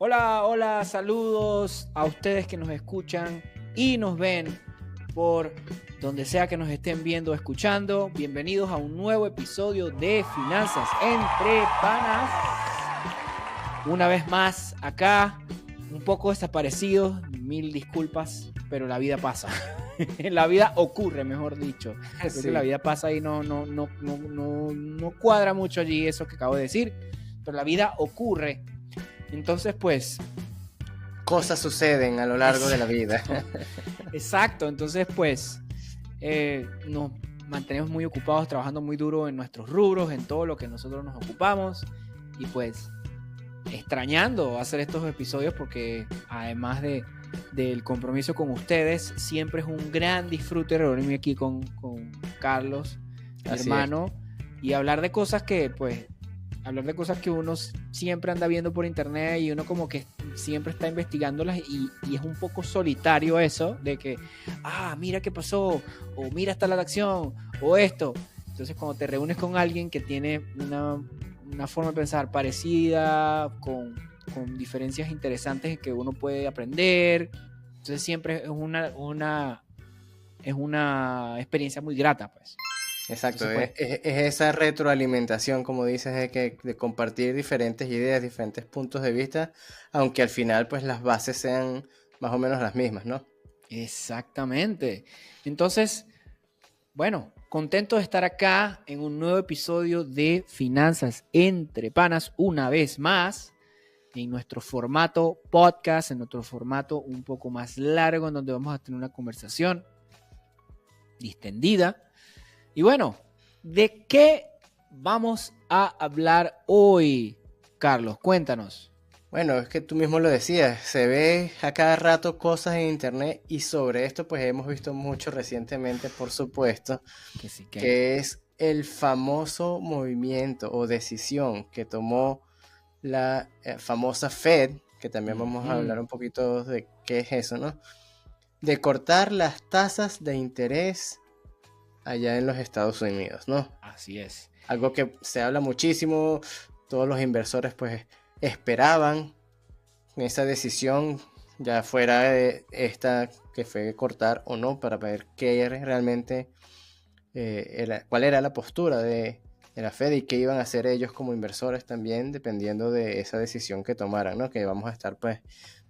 Hola, hola, saludos a ustedes que nos escuchan y nos ven por donde sea que nos estén viendo o escuchando. Bienvenidos a un nuevo episodio de Finanzas entre Panas. Una vez más acá, un poco desaparecidos, mil disculpas, pero la vida pasa. La vida ocurre, mejor dicho. Creo Sí. que la vida pasa y no cuadra mucho allí eso que acabo de decir, pero la vida ocurre. Entonces, pues, Cosas suceden a lo largo de la vida. exacto. Entonces, pues, nos mantenemos muy ocupados, trabajando muy duro en nuestros rubros, en todo lo que nosotros nos ocupamos. Y pues, extrañando hacer estos episodios porque además del compromiso con ustedes, siempre es un gran disfrute reunirme aquí con Carlos, mi hermano, y hablar de cosas que, pues, uno siempre anda viendo por internet y uno como que siempre está investigándolas y es un poco solitario eso de que, mira qué pasó, o mira esta la acción, o esto. Entonces cuando te reúnes con alguien que tiene una forma de pensar parecida, con diferencias interesantes que uno puede aprender, entonces siempre es una experiencia muy grata, pues. Exacto, Entonces, pues, es esa retroalimentación, como dices, de compartir diferentes ideas, diferentes puntos de vista, aunque al final pues las bases sean más o menos las mismas, ¿no? exactamente. Entonces, bueno, contento de estar acá en un nuevo episodio de Finanzas entre Panas, una vez más, en nuestro formato podcast, en nuestro formato un poco más largo, en donde vamos a tener una conversación distendida. Y bueno, ¿de qué vamos a hablar hoy, Carlos? Cuéntanos. Bueno, es que tú mismo lo decías, se ve a cada rato cosas en internet y sobre esto pues hemos visto mucho recientemente, por supuesto, Que sí, que es el famoso movimiento o decisión que tomó la famosa Fed, que también vamos a hablar un poquito de qué es eso, ¿no? De cortar las tasas de interés allá en los Estados Unidos, ¿no? Así es. Algo que se habla muchísimo, todos los inversores pues esperaban esa decisión, ya fuera de esta que fue cortar o no, para ver qué realmente cuál era la postura de la Fed y qué iban a hacer ellos como inversores también, dependiendo de esa decisión que tomaran, ¿no? Que vamos a estar pues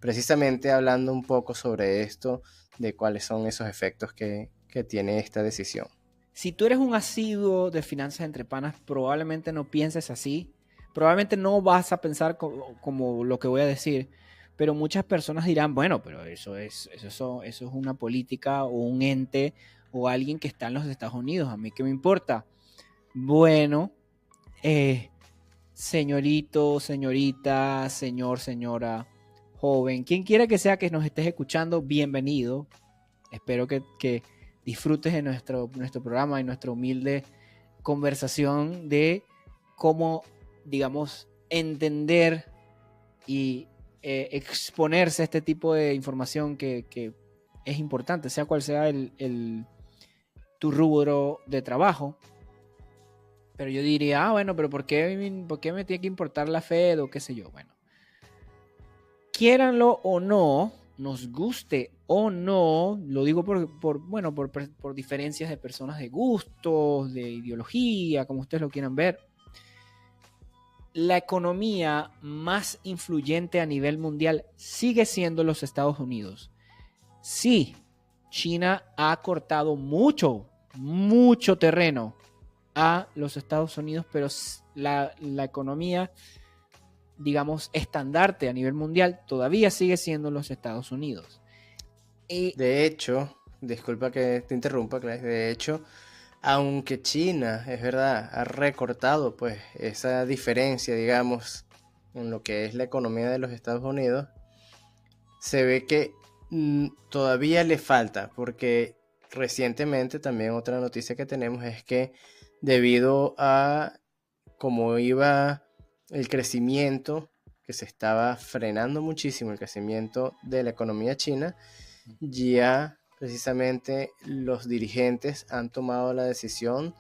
precisamente hablando un poco sobre esto, de cuáles son esos efectos que tiene esta decisión. Si tú eres un asiduo de Finanzas entre Panas, probablemente no pienses así. Probablemente no vas a pensar como lo que voy a decir. Pero muchas personas dirán, bueno, pero eso es una política o un ente o alguien que está en los Estados Unidos. ¿A mí qué me importa? Bueno, señorito, señorita, señor, señora, joven, quien quiera que sea que nos estés escuchando, bienvenido. Espero que disfrutes de nuestro programa y nuestra humilde conversación de cómo, digamos, entender y exponerse a este tipo de información que es importante, sea cual sea tu rubro de trabajo. Pero yo diría, bueno, pero ¿por qué me tiene que importar la Fed o qué sé yo? Bueno, quiéranlo o no, nos guste o no, lo digo por diferencias de personas de gustos, de ideología, como ustedes lo quieran ver. La economía más influyente a nivel mundial sigue siendo los Estados Unidos. Sí, China ha cortado mucho terreno a los Estados Unidos, pero la economía, digamos, estandarte a nivel mundial todavía sigue siendo los Estados Unidos. De hecho, disculpa que te interrumpa, Clay, de hecho, aunque China, es verdad, ha recortado pues esa diferencia, digamos, en lo que es la economía de los Estados Unidos, se ve que todavía le falta, porque recientemente también otra noticia que tenemos es que debido a cómo iba el crecimiento, que se estaba frenando muchísimo el crecimiento de la economía china, ya precisamente los dirigentes han tomado la decisión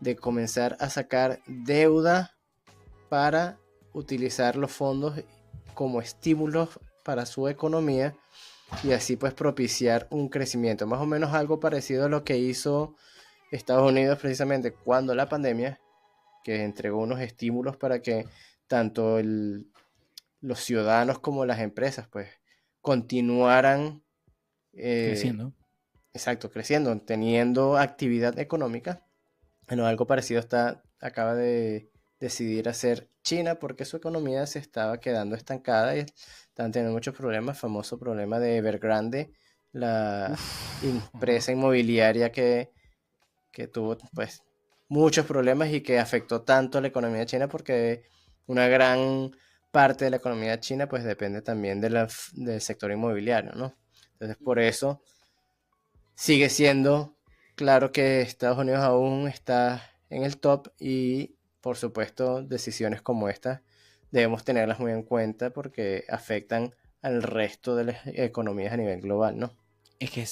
de comenzar a sacar deuda para utilizar los fondos como estímulos para su economía y así pues propiciar un crecimiento. Más o menos algo parecido a lo que hizo Estados Unidos precisamente cuando la pandemia, que entregó unos estímulos para que tanto los ciudadanos como las empresas pues continuaran Creciendo. exacto, creciendo, teniendo actividad económica. Bueno, algo parecido acaba de decidir hacer China porque su economía se estaba quedando estancada y estaban teniendo muchos problemas, famoso problema de Evergrande, la empresa inmobiliaria que tuvo pues muchos problemas y que afectó tanto a la economía de China porque una gran parte de la economía china pues depende también del sector inmobiliario, ¿no? Entonces por eso sigue siendo claro que Estados Unidos aún está en el top y por supuesto decisiones como esta debemos tenerlas muy en cuenta porque afectan al resto de las economías a nivel global, ¿no? Es que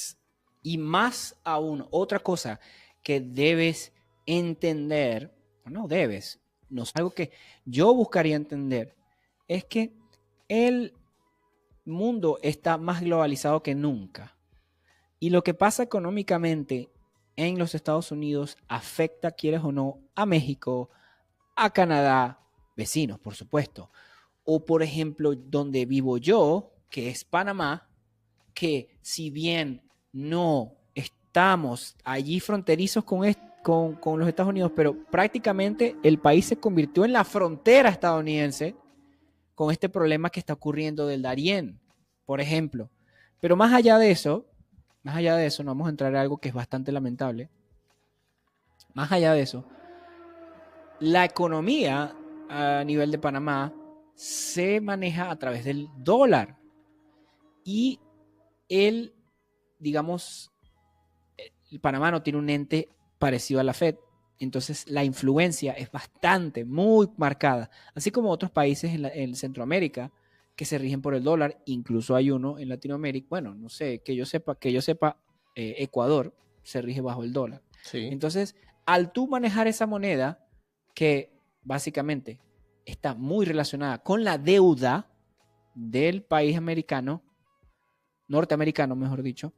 y más aún, otra cosa que debes entender, no debes, no es algo que yo buscaría entender, es que el mundo está más globalizado que nunca. Y lo que pasa económicamente en los Estados Unidos afecta, quieres o no, a México, a Canadá, vecinos, por supuesto. O, por ejemplo, donde vivo yo, que es Panamá, que si bien no estamos allí fronterizos con los Estados Unidos, pero prácticamente el país se convirtió en la frontera estadounidense con este problema que está ocurriendo del Darién, por ejemplo. Pero más allá de eso, no vamos a entrar a algo que es bastante lamentable. Más allá de eso, la economía a nivel de Panamá se maneja a través del dólar. Y el, digamos, el Panamá no tiene un ente parecido a la Fed. Entonces la influencia es bastante, muy marcada. Así como otros países en Centroamérica que se rigen por el dólar, incluso hay uno en Latinoamérica, bueno, no sé, que yo sepa, Ecuador se rige bajo el dólar. Sí. Entonces, al tú manejar esa moneda, que básicamente está muy relacionada con la deuda del país americano, norteamericano, mejor dicho,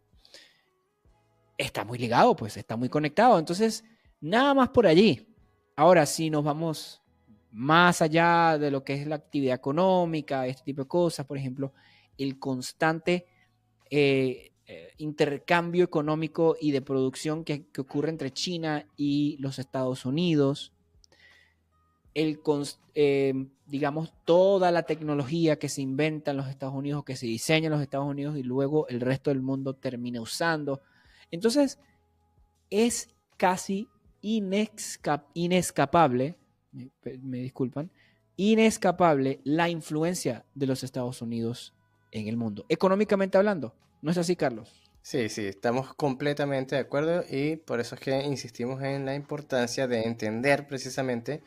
está muy ligado, pues está muy conectado. Entonces, nada más por allí. Ahora, si nos vamos más allá de lo que es la actividad económica, este tipo de cosas, por ejemplo, el constante intercambio económico y de producción que ocurre entre China y los Estados Unidos, digamos, toda la tecnología que se inventa en los Estados Unidos, que se diseña en los Estados Unidos y luego el resto del mundo termina usando. Entonces, es casi inescapable, me disculpan, inescapable la influencia de los Estados Unidos en el mundo, económicamente hablando. ¿No es así, Carlos? Sí, sí, estamos completamente de acuerdo y por eso es que insistimos en la importancia de entender precisamente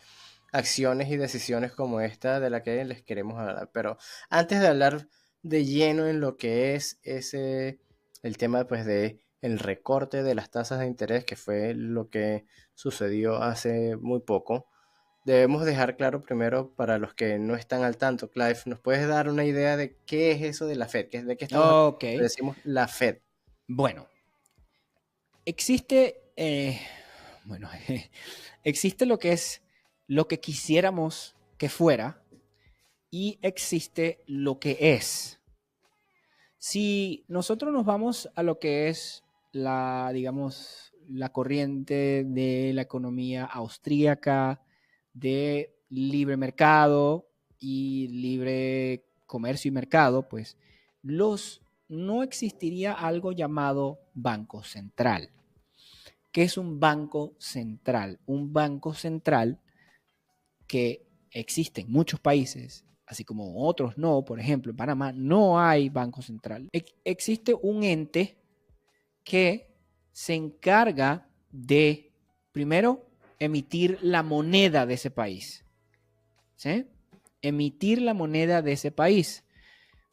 acciones y decisiones como esta de la que les queremos hablar. Pero antes de hablar de lleno en lo que es el tema pues de el recorte de las tasas de interés, que fue lo que sucedió hace muy poco, debemos dejar claro primero para los que no están al tanto, Clive, ¿nos puedes dar una idea de qué es eso de la Fed? ¿De qué estamos hablando? Ok. Decimos la Fed. Bueno, existe, bueno, existe lo que es lo que quisiéramos que fuera y existe lo que es. Si nosotros nos vamos a lo que es digamos, la corriente de la economía austríaca, de libre mercado y libre comercio y mercado, pues no existiría algo llamado banco central. ¿Qué es un banco central? Un banco central que existe en muchos países, así como otros no. Por ejemplo, en Panamá no hay banco central. Existe un ente que se encarga de, primero, emitir la moneda de ese país. ¿Sí? Emitir la moneda de ese país.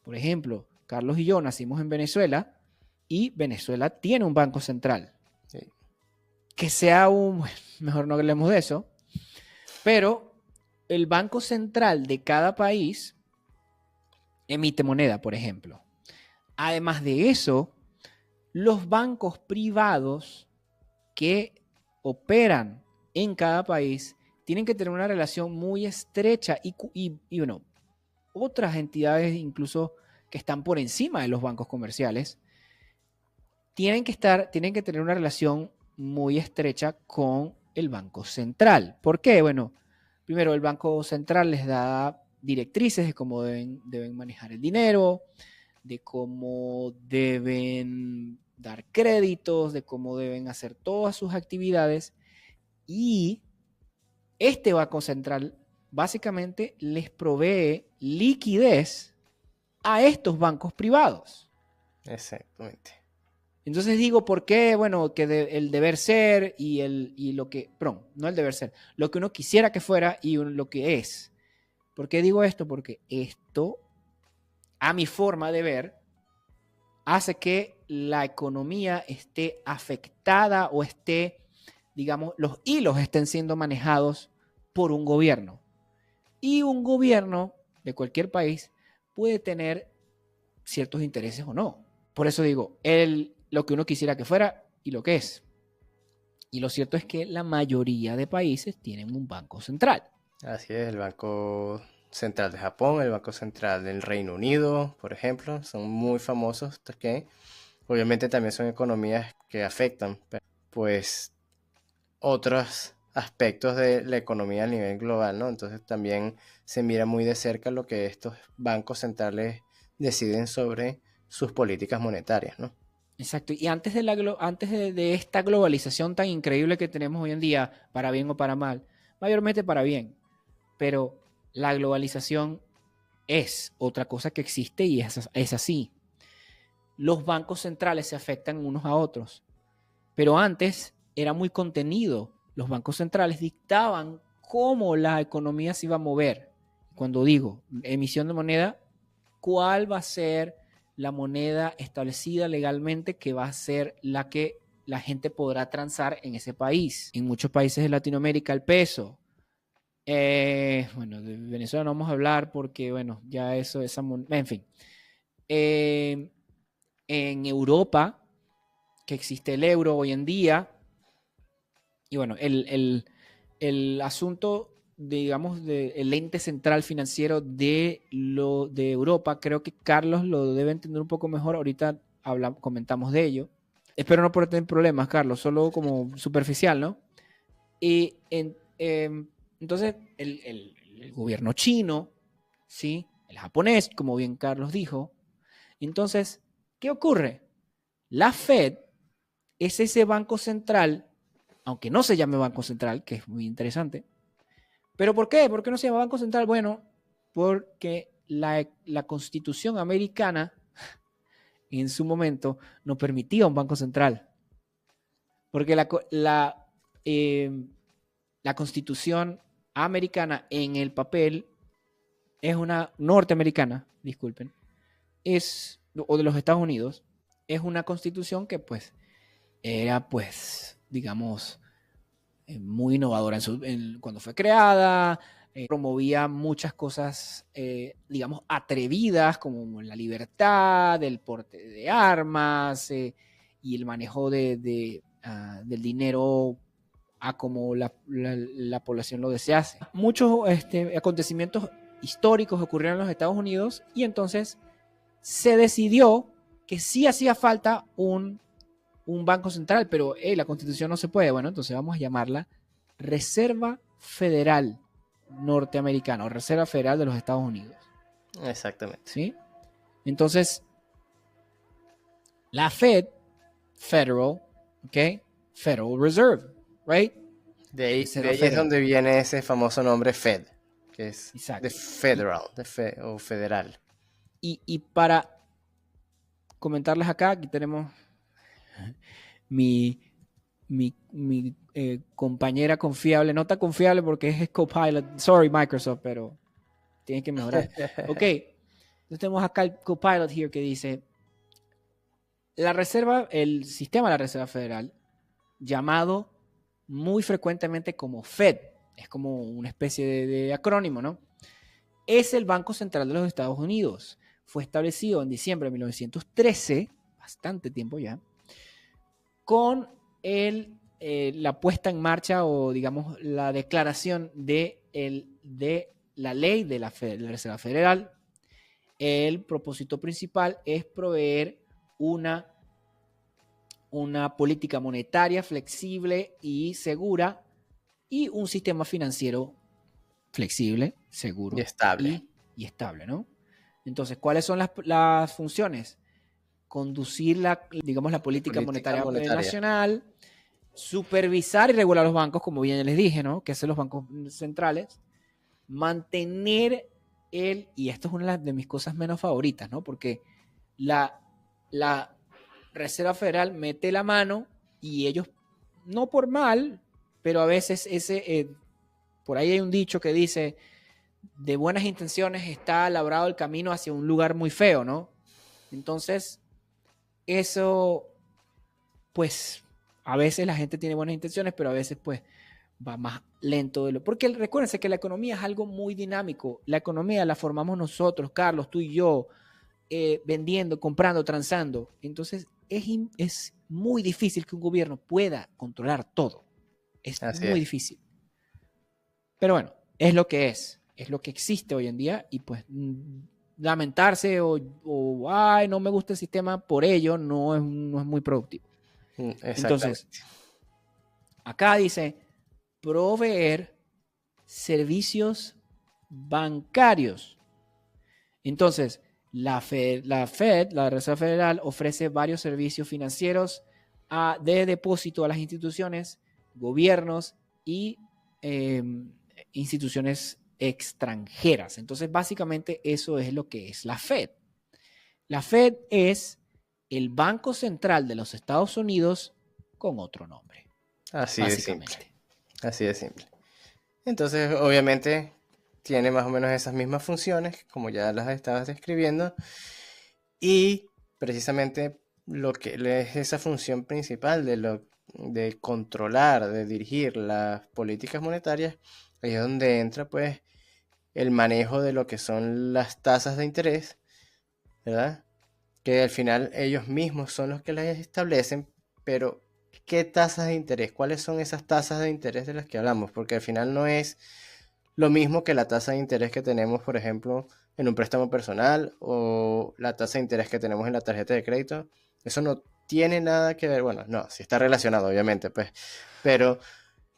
Por ejemplo, Carlos y yo nacimos en Venezuela y Venezuela tiene un banco central. Sí. Que sea mejor no hablemos de eso, pero el banco central de cada país emite moneda, por ejemplo. Además de eso, los bancos privados que operan en cada país tienen que tener una relación muy estrecha y bueno, otras entidades incluso que están por encima de los bancos comerciales tienen que tener una relación muy estrecha con el Banco Central. ¿Por qué? Bueno, primero el Banco Central les da directrices de cómo deben manejar el dinero, de cómo deben dar créditos, de cómo deben hacer todas sus actividades. Y este Banco Central básicamente les provee liquidez a estos bancos privados. Exactamente. Entonces digo, ¿por qué? Bueno, que el deber ser y lo que, perdón, no el deber ser, lo que uno quisiera que fuera y lo que es. ¿Por qué digo esto? Porque esto, a mi forma de ver, hace que la economía esté afectada o esté, digamos, los hilos estén siendo manejados por un gobierno. Y un gobierno de cualquier país puede tener ciertos intereses o no. Por eso digo, lo que uno quisiera que fuera y lo que es. Y lo cierto es que la mayoría de países tienen un banco central. Así es, el Banco Central de Japón, el Banco Central del Reino Unido, por ejemplo, son muy famosos, que obviamente también son economías que afectan, pues, otros aspectos de la economía a nivel global, ¿no? Entonces también se mira muy de cerca lo que estos bancos centrales deciden sobre sus políticas monetarias, ¿no? Exacto. Y antes de esta globalización tan increíble que tenemos hoy en día, para bien o para mal, mayormente para bien, pero la globalización es otra cosa que existe y es así. Los bancos centrales se afectan unos a otros, pero antes era muy contenido. Los bancos centrales dictaban cómo la economía se iba a mover. Cuando digo emisión de moneda, ¿cuál va a ser la moneda establecida legalmente que va a ser la que la gente podrá transar en ese país? En muchos países de Latinoamérica el peso. Bueno, de Venezuela no vamos a hablar porque, bueno, ya eso, en fin. En Europa, que existe el euro hoy en día, y bueno, el asunto, digamos, del ente central financiero de Europa, creo que Carlos lo debe entender un poco mejor. Ahorita comentamos de ello. Espero no tener problemas, Carlos, solo como superficial, ¿no? Y entonces el gobierno chino, ¿sí? El japonés, como bien Carlos dijo. Entonces, ¿qué ocurre? La Fed es ese banco central, aunque no se llame Banco Central, que es muy interesante. ¿Pero por qué? ¿Por qué no se llama Banco Central? Bueno, porque la Constitución americana en su momento no permitía un Banco Central. Porque la Constitución americana en el papel es una norteamericana, disculpen, o de los Estados Unidos, es una constitución que pues era pues, digamos, muy innovadora cuando fue creada, promovía muchas cosas, digamos, atrevidas, como la libertad, el porte de armas y el manejo del dinero a como la población lo desease. Muchos acontecimientos históricos ocurrieron en los Estados Unidos y entonces se decidió que sí hacía falta un banco central, pero la Constitución no se puede. Bueno, entonces vamos a llamarla Reserva Federal Norteamericana o Reserva Federal de los Estados Unidos. Exactamente. ¿Sí? Entonces, la Federal, ¿ok? Federal Reserve, ¿right? De ahí es donde viene ese famoso nombre Fed, que es exacto. de Federal, o Federal. Y para comentarles acá, aquí tenemos mi compañera confiable, no tan confiable porque es Copilot, sorry Microsoft, pero tienen que mejorar. Ok, entonces tenemos acá el Copilot here que dice, el sistema de la Reserva Federal, llamado muy frecuentemente como Fed, es como una especie de acrónimo, ¿no? Es el Banco Central de los Estados Unidos. fue establecido en diciembre de 1913, bastante tiempo ya, con la puesta en marcha o, digamos, la declaración de la ley de la Reserva Federal. El propósito principal es proveer una política monetaria flexible y segura y un sistema financiero flexible, seguro y estable, ¿no? Entonces, ¿cuáles son las funciones? Conducir la política monetaria nacional, supervisar y regular los bancos, como bien les dije, ¿no? Que son los bancos centrales, mantener y esto es una de mis cosas menos favoritas, ¿no? Porque la Reserva Federal mete la mano y ellos, no por mal, pero a veces por ahí hay un dicho que dice, de buenas intenciones está labrado el camino hacia un lugar muy feo, ¿no? Entonces, eso, pues, a veces la gente tiene buenas intenciones, pero a veces, pues, va más lento porque recuérdense que la economía es algo muy dinámico. La economía la formamos nosotros, Carlos, tú y yo, vendiendo, comprando, transando. Entonces, es muy difícil que un gobierno pueda controlar todo. Es muy difícil. Pero bueno, es lo que es lo que existe hoy en día y pues lamentarse o ay, no me gusta el sistema por ello no es muy productivo. Entonces, acá dice proveer servicios bancarios. Entonces, la Reserva Federal, ofrece varios servicios financieros de depósito a las instituciones, gobiernos y instituciones extranjeras. Entonces, básicamente eso es lo que es la Fed. La Fed es el Banco Central de los Estados Unidos con otro nombre. Así de simple. Así de simple. Entonces, obviamente, tiene más o menos esas mismas funciones, como ya las estabas describiendo, y precisamente lo que es esa función principal de controlar, de dirigir las políticas monetarias, ahí es donde entra pues el manejo de lo que son las tasas de interés, ¿verdad? Que al final ellos mismos son los que las establecen, pero ¿qué tasas de interés? ¿Cuáles son esas tasas de interés de las que hablamos? Porque al final no es lo mismo que la tasa de interés que tenemos, por ejemplo, en un préstamo personal o la tasa de interés que tenemos en la tarjeta de crédito. Eso no tiene nada que ver, bueno, no, sí está relacionado, obviamente, pues, pero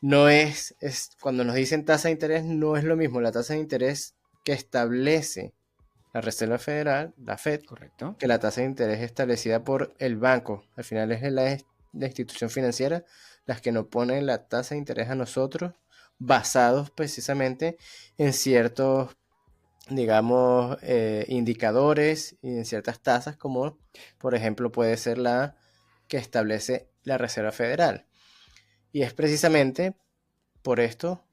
no es cuando nos dicen tasa de interés, no es lo mismo la tasa de interés que establece la Reserva Federal, la Fed, correcto, que la tasa de interés establecida por el banco. Al final es la institución financiera las que nos ponen la tasa de interés a nosotros, basados precisamente en ciertos, digamos, indicadores y en ciertas tasas, como por ejemplo puede ser la que establece la Reserva Federal. Y es precisamente por esto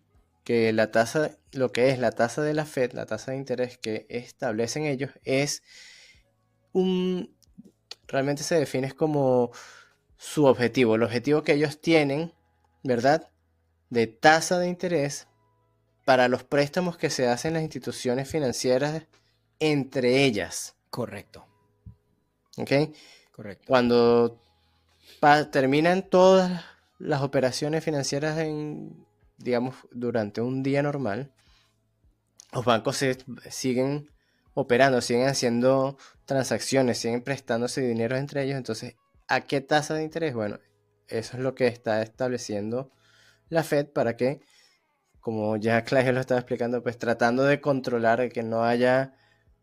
que la tasa, lo que es la tasa de la Fed, la tasa de interés que establecen ellos, es realmente se define como su objetivo, el objetivo que ellos tienen, ¿verdad? De tasa de interés para los préstamos que se hacen en las instituciones financieras entre ellas. Correcto. ¿Ok? Correcto. Cuando terminan todas las operaciones financieras digamos, durante un día normal, los bancos siguen operando, siguen haciendo transacciones, siguen prestándose dinero entre ellos. Entonces, ¿a qué tasa de interés? Bueno, eso es lo que está estableciendo la Fed para que, como ya Claudio lo estaba explicando, pues tratando de controlar que no haya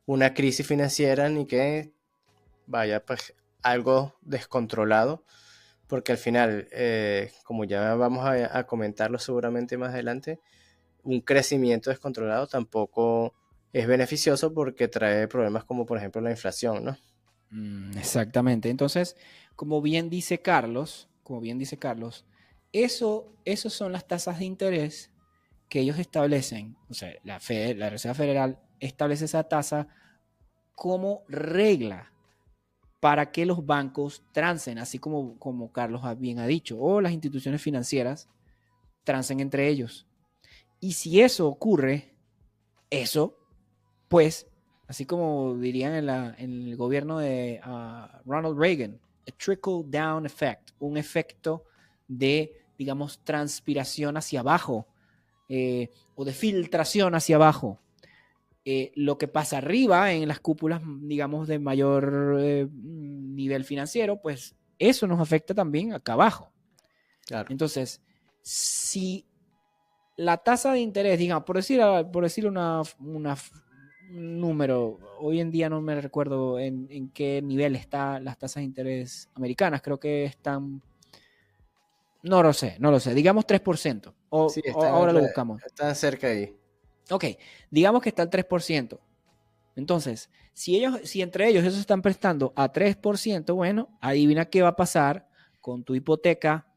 una crisis financiera ni que vaya pues algo descontrolado, porque al final, como ya vamos a comentarlo seguramente más adelante, un crecimiento descontrolado tampoco es beneficioso porque trae problemas como por ejemplo la inflación, ¿no? Exactamente. Entonces, como bien dice Carlos, esos son las tasas de interés que ellos establecen. O sea, la Reserva Federal establece esa tasa como regla para que los bancos transen, así como Carlos bien ha dicho, o las instituciones financieras transen entre ellos. Y si eso ocurre, eso, pues, así como dirían en el gobierno de Ronald Reagan, a trickle down effect, un efecto de, digamos, transpiración hacia abajo o de filtración hacia abajo. Lo que pasa arriba en las cúpulas, digamos, de mayor nivel financiero, pues eso nos afecta también acá abajo. Claro. Entonces, si la tasa de interés, digamos, por decir un número, hoy en día no me recuerdo en qué nivel están las tasas de interés americanas, creo que están, no lo sé, digamos 3%, Sí, ahora lo buscamos. Están cerca ahí. Ok, digamos que está el 3%. Entonces, si entre ellos eso están prestando a 3%, bueno, adivina qué va a pasar con tu hipoteca,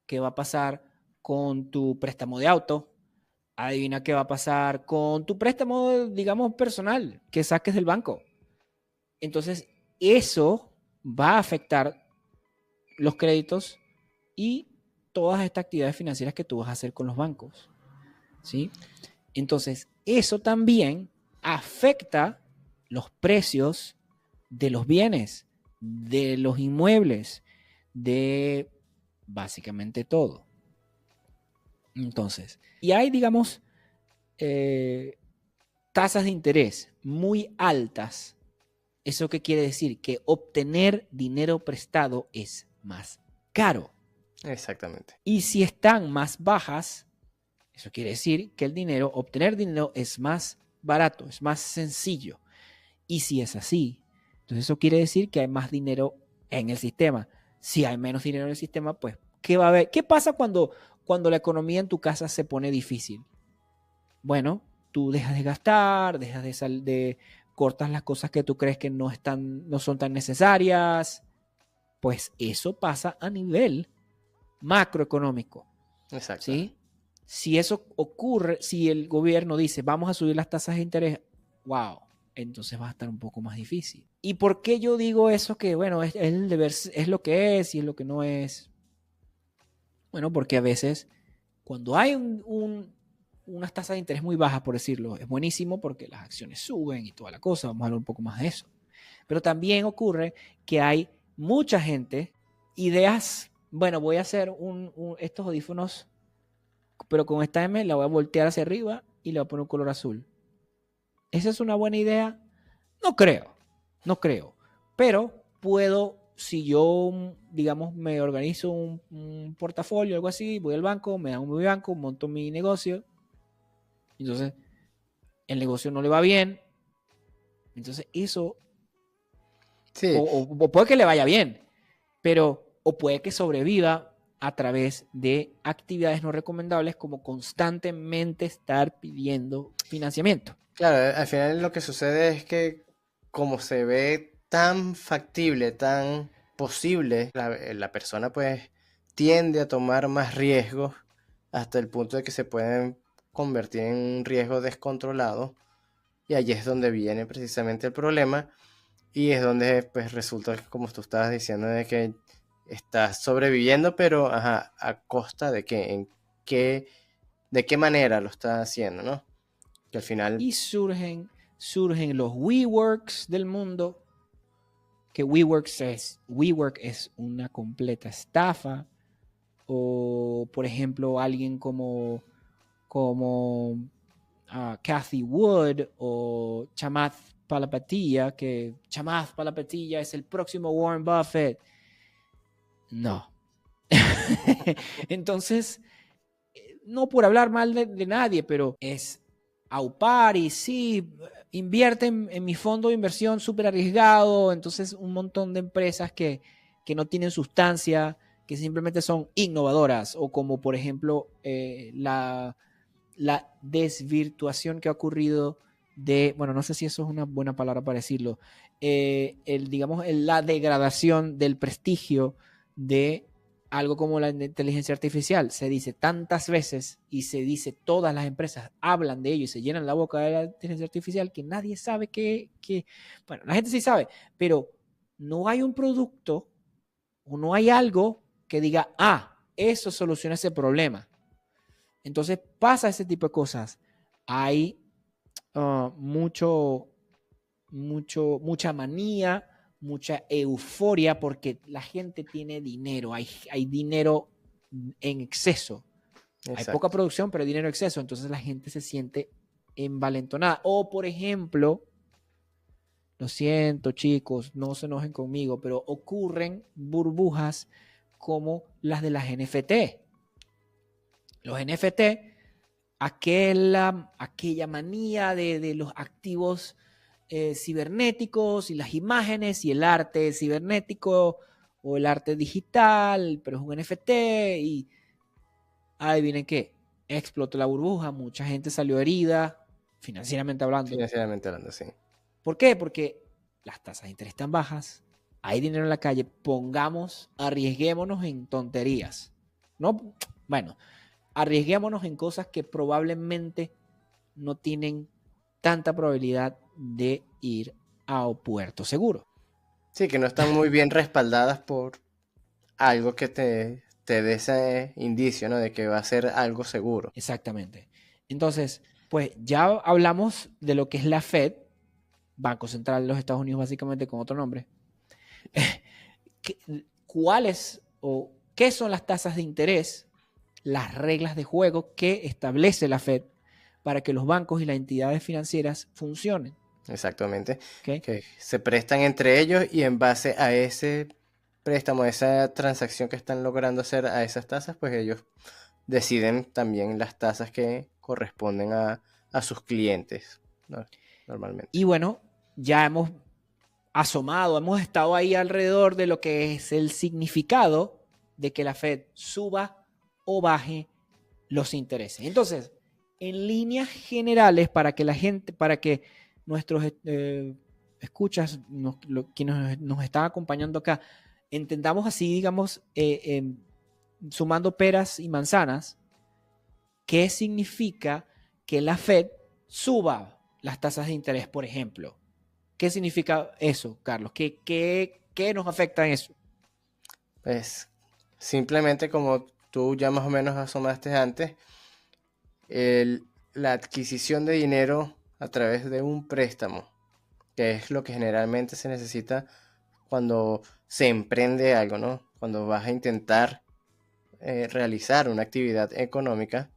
qué va a pasar con tu préstamo de auto, adivina qué va a pasar con tu préstamo, digamos, personal que saques del banco. Entonces, eso va a afectar los créditos y todas estas actividades financieras que tú vas a hacer con los bancos, ¿sí? Entonces, eso también afecta los precios de los bienes, de los inmuebles, de básicamente todo. Entonces, y hay, digamos, tasas de interés muy altas. ¿Eso qué quiere decir? Que obtener dinero prestado es más caro. Exactamente. Y si están más bajas, eso quiere decir que obtener dinero es más barato, es más sencillo. Y si es así, entonces eso quiere decir que hay más dinero en el sistema. Si hay menos dinero en el sistema, pues, ¿qué va a haber? ¿Qué pasa cuando la economía en tu casa se pone difícil? Bueno, tú dejas de gastar, cortas las cosas que tú crees que no son tan necesarias. Pues eso pasa a nivel macroeconómico. Exacto. ¿Sí? Si eso ocurre, si el gobierno dice vamos a subir las tasas de interés, wow, entonces va a estar un poco más difícil. ¿Y por qué yo digo eso? Que bueno, es el deber, es lo que es y es lo que no es. Bueno, porque a veces cuando hay unas tasas de interés muy bajas, por decirlo, es buenísimo porque las acciones suben y toda la cosa. Vamos a hablar un poco más de eso. Pero también ocurre que hay mucha gente, ideas, bueno, voy a hacer estos audífonos, pero con esta M la voy a voltear hacia arriba y le voy a poner un color azul. ¿Esa es una buena idea? No creo. Pero puedo, si yo, digamos, me organizo un portafolio o algo así, voy al banco, me dan mi banco, monto mi negocio. Entonces, el negocio no le va bien. Entonces, eso, sí. o puede que le vaya bien, pero, o puede que sobreviva a través de actividades no recomendables como constantemente estar pidiendo financiamiento. Claro, al final lo que sucede es que como se ve tan factible, tan posible, la persona pues tiende a tomar más riesgos hasta el punto de que se pueden convertir en un riesgo descontrolado, y allí es donde viene precisamente el problema, y es donde pues resulta, como tú estabas diciendo, de que estás sobreviviendo, pero ajá, ¿a costa de qué? ¿De qué manera lo estás haciendo, no? Que al final... Y surgen los WeWorks del mundo, que WeWork es una completa estafa. O, por ejemplo, alguien como Cathy Wood o Chamath Palihapitiya, que Chamath Palihapitiya es el próximo Warren Buffett. No. Entonces, no por hablar mal de nadie, pero es aupar y sí, invierte en mi fondo de inversión súper arriesgado. Entonces, un montón de empresas que no tienen sustancia, que simplemente son innovadoras, o como por ejemplo la desvirtuación que ha ocurrido bueno, no sé si eso es una buena palabra para decirlo, digamos, la degradación del prestigio de algo como la inteligencia artificial. Se dice tantas veces y se dice, todas las empresas hablan de ello y se llenan la boca de la inteligencia artificial, que nadie sabe bueno, la gente sí sabe, pero no hay un producto o no hay algo que diga, eso soluciona ese problema. Entonces pasa ese tipo de cosas. Hay mucho mucha manía, mucha euforia, porque la gente tiene dinero, hay dinero en exceso. Exacto. Hay poca producción, pero hay dinero en exceso, entonces la gente se siente envalentonada. O, por ejemplo, lo siento, chicos, no se enojen conmigo, pero ocurren burbujas como las de las NFT. Los NFT, aquella manía de los activos cibernéticos y las imágenes y el arte cibernético o el arte digital, pero es un NFT y adivinen qué, explotó la burbuja, mucha gente salió herida, financieramente hablando. Financieramente hablando, sí. ¿Por qué? Porque las tasas de interés están bajas, hay dinero en la calle, arriesguémonos en tonterías. No, bueno, arriesguémonos en cosas que probablemente no tienen tanta probabilidad de ir a puerto seguro. Sí, que no están muy bien respaldadas por algo que te dé ese indicio, ¿no? De que va a ser algo seguro. Exactamente. Entonces, pues ya hablamos de lo que es la Fed, Banco Central de los Estados Unidos, básicamente con otro nombre. ¿Cuáles o qué son las tasas de interés? Las reglas de juego que establece la Fed para que los bancos y las entidades financieras funcionen. Exactamente. Que se prestan entre ellos y en base a ese préstamo, a esa transacción que están logrando hacer a esas tasas, pues ellos deciden también las tasas que corresponden a sus clientes, ¿no? Normalmente. Y bueno, ya hemos asomado, hemos estado ahí alrededor de lo que es el significado de que la Fed suba o baje los intereses. Entonces, en líneas generales, para que la gente, para que nuestros escuchas, quienes nos están acompañando acá, entendamos así, digamos, sumando peras y manzanas, ¿qué significa que la Fed suba las tasas de interés, por ejemplo? ¿Qué significa eso, Carlos? ¿Qué nos afecta en eso? Pues simplemente como tú ya más o menos asomaste antes, la adquisición de dinero a través de un préstamo, que es lo que generalmente se necesita cuando se emprende algo, ¿no? Cuando vas a intentar realizar una actividad económica,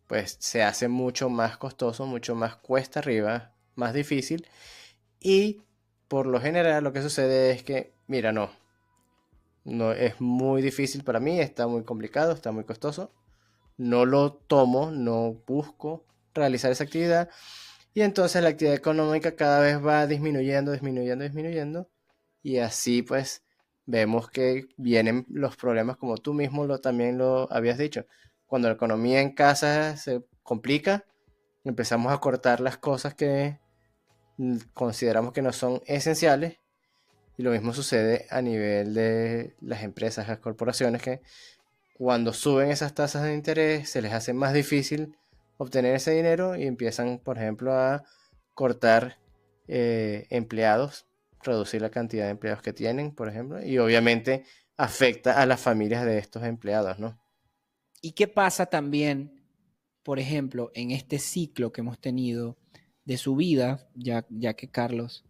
pues se hace mucho más costoso, mucho más cuesta arriba, más difícil. Y por lo general lo que sucede es que, mira, no es muy difícil para mí, está muy complicado, está muy costoso. No lo tomo, no busco realizar esa actividad. Y entonces la actividad económica cada vez va disminuyendo. Y así pues vemos que vienen los problemas como tú mismo también lo habías dicho. Cuando la economía en casa se complica, empezamos a cortar las cosas que consideramos que no son esenciales. Y lo mismo sucede a nivel de las empresas, las corporaciones, que cuando suben esas tasas de interés se les hace más difícil obtener ese dinero y empiezan, por ejemplo, a cortar empleados, reducir la cantidad de empleados que tienen, por ejemplo, y obviamente afecta a las familias de estos empleados, ¿no? ¿Y qué pasa también, por ejemplo, en este ciclo que hemos tenido de subida, ya que Carlos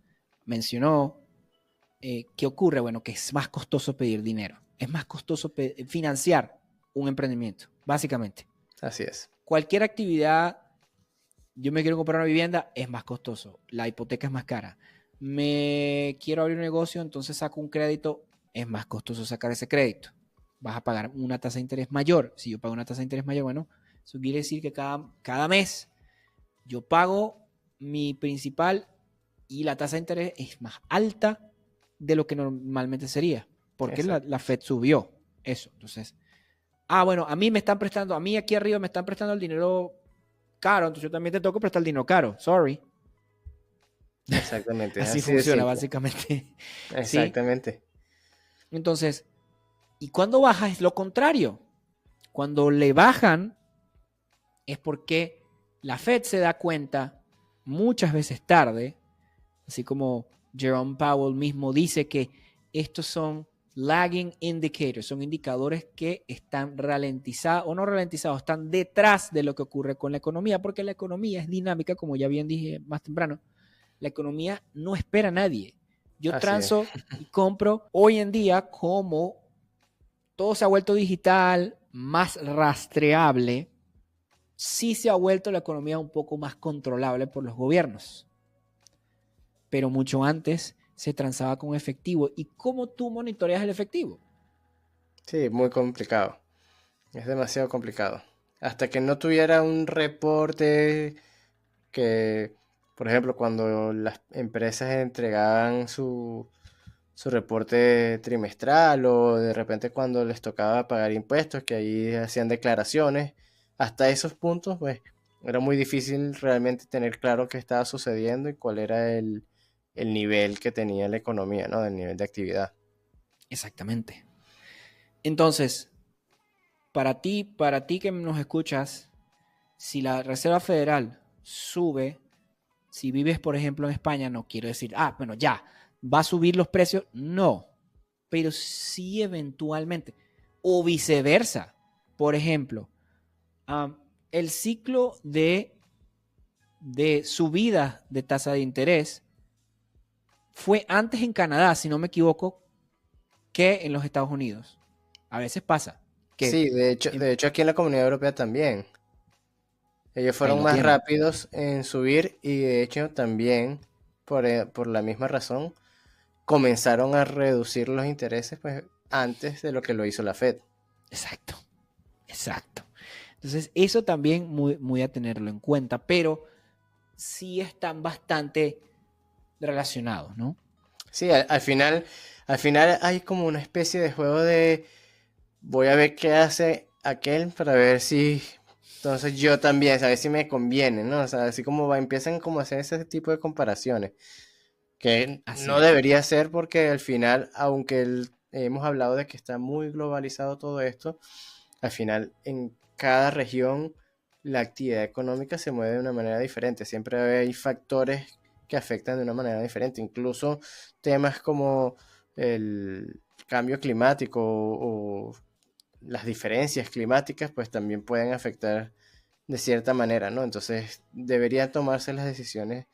mencionó, ¿qué ocurre? Bueno, que es más costoso pedir dinero, es más costoso financiar un emprendimiento, básicamente. Así es. Cualquier actividad, yo me quiero comprar una vivienda, es más costoso, la hipoteca es más cara. Me quiero abrir un negocio, entonces saco un crédito, es más costoso sacar ese crédito. Vas a pagar una tasa de interés mayor. Si yo pago una tasa de interés mayor, bueno, eso quiere decir que cada mes yo pago mi principal y la tasa de interés es más alta de lo que normalmente sería, porque la Fed subió eso. Entonces, bueno, a mí me están prestando, a mí aquí arriba me están prestando el dinero caro, entonces yo también te tengo que prestar el dinero caro, sorry. Exactamente. Así funciona básicamente. Exactamente. ¿Sí? Entonces, y cuando baja es lo contrario. Cuando le bajan es porque la Fed se da cuenta muchas veces tarde, así como Jerome Powell mismo dice que estos son lagging indicators, son indicadores que están ralentizados o no ralentizados, están detrás de lo que ocurre con la economía, porque la economía es dinámica, como ya bien dije más temprano. la economía no espera a nadie. Yo Así es. transo y compro. Hoy en día, como todo se ha vuelto digital, más rastreable, sí se ha vuelto la economía un poco más controlable por los gobiernos. Pero mucho antes se transaba con efectivo. ¿Y cómo tú monitoreas el efectivo? Sí, muy complicado. Es demasiado complicado. Hasta que no tuviera un reporte que, por ejemplo, cuando las empresas entregaban su reporte trimestral o de repente cuando les tocaba pagar impuestos, que ahí hacían declaraciones, hasta esos puntos, pues era muy difícil realmente tener claro qué estaba sucediendo y cuál era el nivel que tenía la economía, ¿no? El nivel de actividad. Exactamente. Entonces, para ti que nos escuchas, si la Reserva Federal sube, si vives, por ejemplo, en España, no quiero decir, bueno, ya, va a subir los precios. No, pero sí eventualmente. O viceversa. Por ejemplo, el ciclo de subida de tasa de interés fue antes en Canadá, si no me equivoco, que en los Estados Unidos. A veces pasa que Sí, de hecho aquí en la Comunidad Europea también. Ellos ahí fueron lo más tienen. rápidos en subir y de hecho también por la misma razón comenzaron a reducir los intereses pues antes de lo que lo hizo la Fed. Exacto, exacto. Entonces, eso también muy a tenerlo en cuenta, pero sí están bastante relacionados, ¿no? Sí, al final hay como una especie de juego de voy a ver qué hace aquel para ver si entonces yo también, a ver si me conviene, ¿no? O sea, así como empiezan como a hacer ese tipo de comparaciones, que Así no es. debería ser porque al final, aunque hemos hablado de que está muy globalizado todo esto, al final en cada región la actividad económica se mueve de una manera diferente. Siempre hay factores que afectan de una manera diferente. Incluso temas como el cambio climático o las diferencias climáticas, pues también pueden afectar de cierta manera, ¿no? Entonces deberían tomarse las decisiones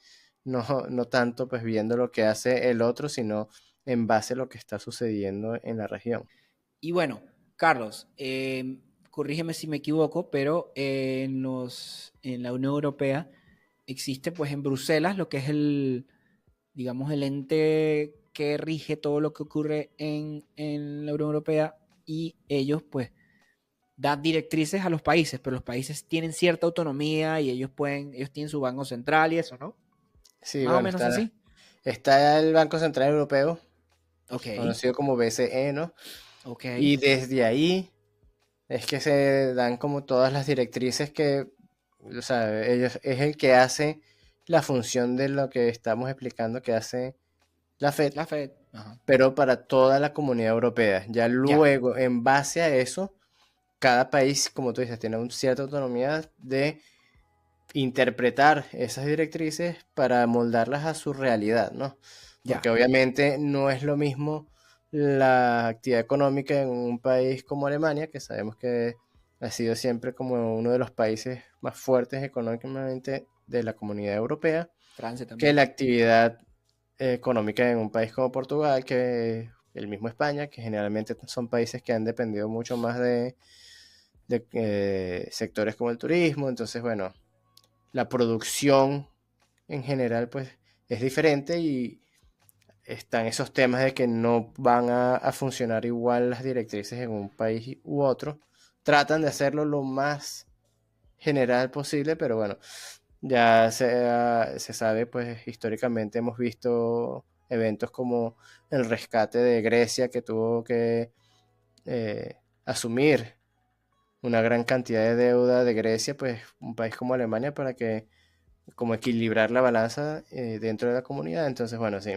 no tanto pues viendo lo que hace el otro, sino en base a lo que está sucediendo en la región. Y bueno, Carlos, corrígeme si me equivoco, pero en la Unión Europea existe pues en Bruselas lo que es digamos, el ente que rige todo lo que ocurre en la Unión Europea y ellos pues dan directrices a los países, pero los países tienen cierta autonomía y ellos tienen su banco central y eso, ¿no? Sí, Más o bueno, menos así. está el Banco Central Europeo, Ok, conocido como BCE, ¿no? ok. Y desde ahí es que se dan como todas las directrices que, o sea, ellos es el que hace la función de lo que estamos explicando que hace la Fed, La Fed. Ajá. pero para toda la comunidad europea. Ya Ya, luego, en base a eso, cada país, como tú dices, tiene una cierta autonomía de interpretar esas directrices para moldarlas a su realidad, ¿no? ya. Porque obviamente no es lo mismo la actividad económica en un país como Alemania, que sabemos que ha sido siempre como uno de los países más fuertes económicamente de la comunidad europea, Francia que también. la actividad económica en un país como Portugal, que el mismo España, que generalmente son países que han dependido mucho más de sectores como el turismo. Entonces, bueno, la producción en general pues es diferente y están esos temas de que no van a funcionar igual las directrices en un país u otro. Tratan de hacerlo lo más general posible, pero bueno, se sabe, pues históricamente hemos visto eventos como el rescate de Grecia que tuvo que asumir una gran cantidad de deuda de Grecia, pues un país como Alemania para que como equilibrar la balanza dentro de la comunidad. Entonces, bueno, sí,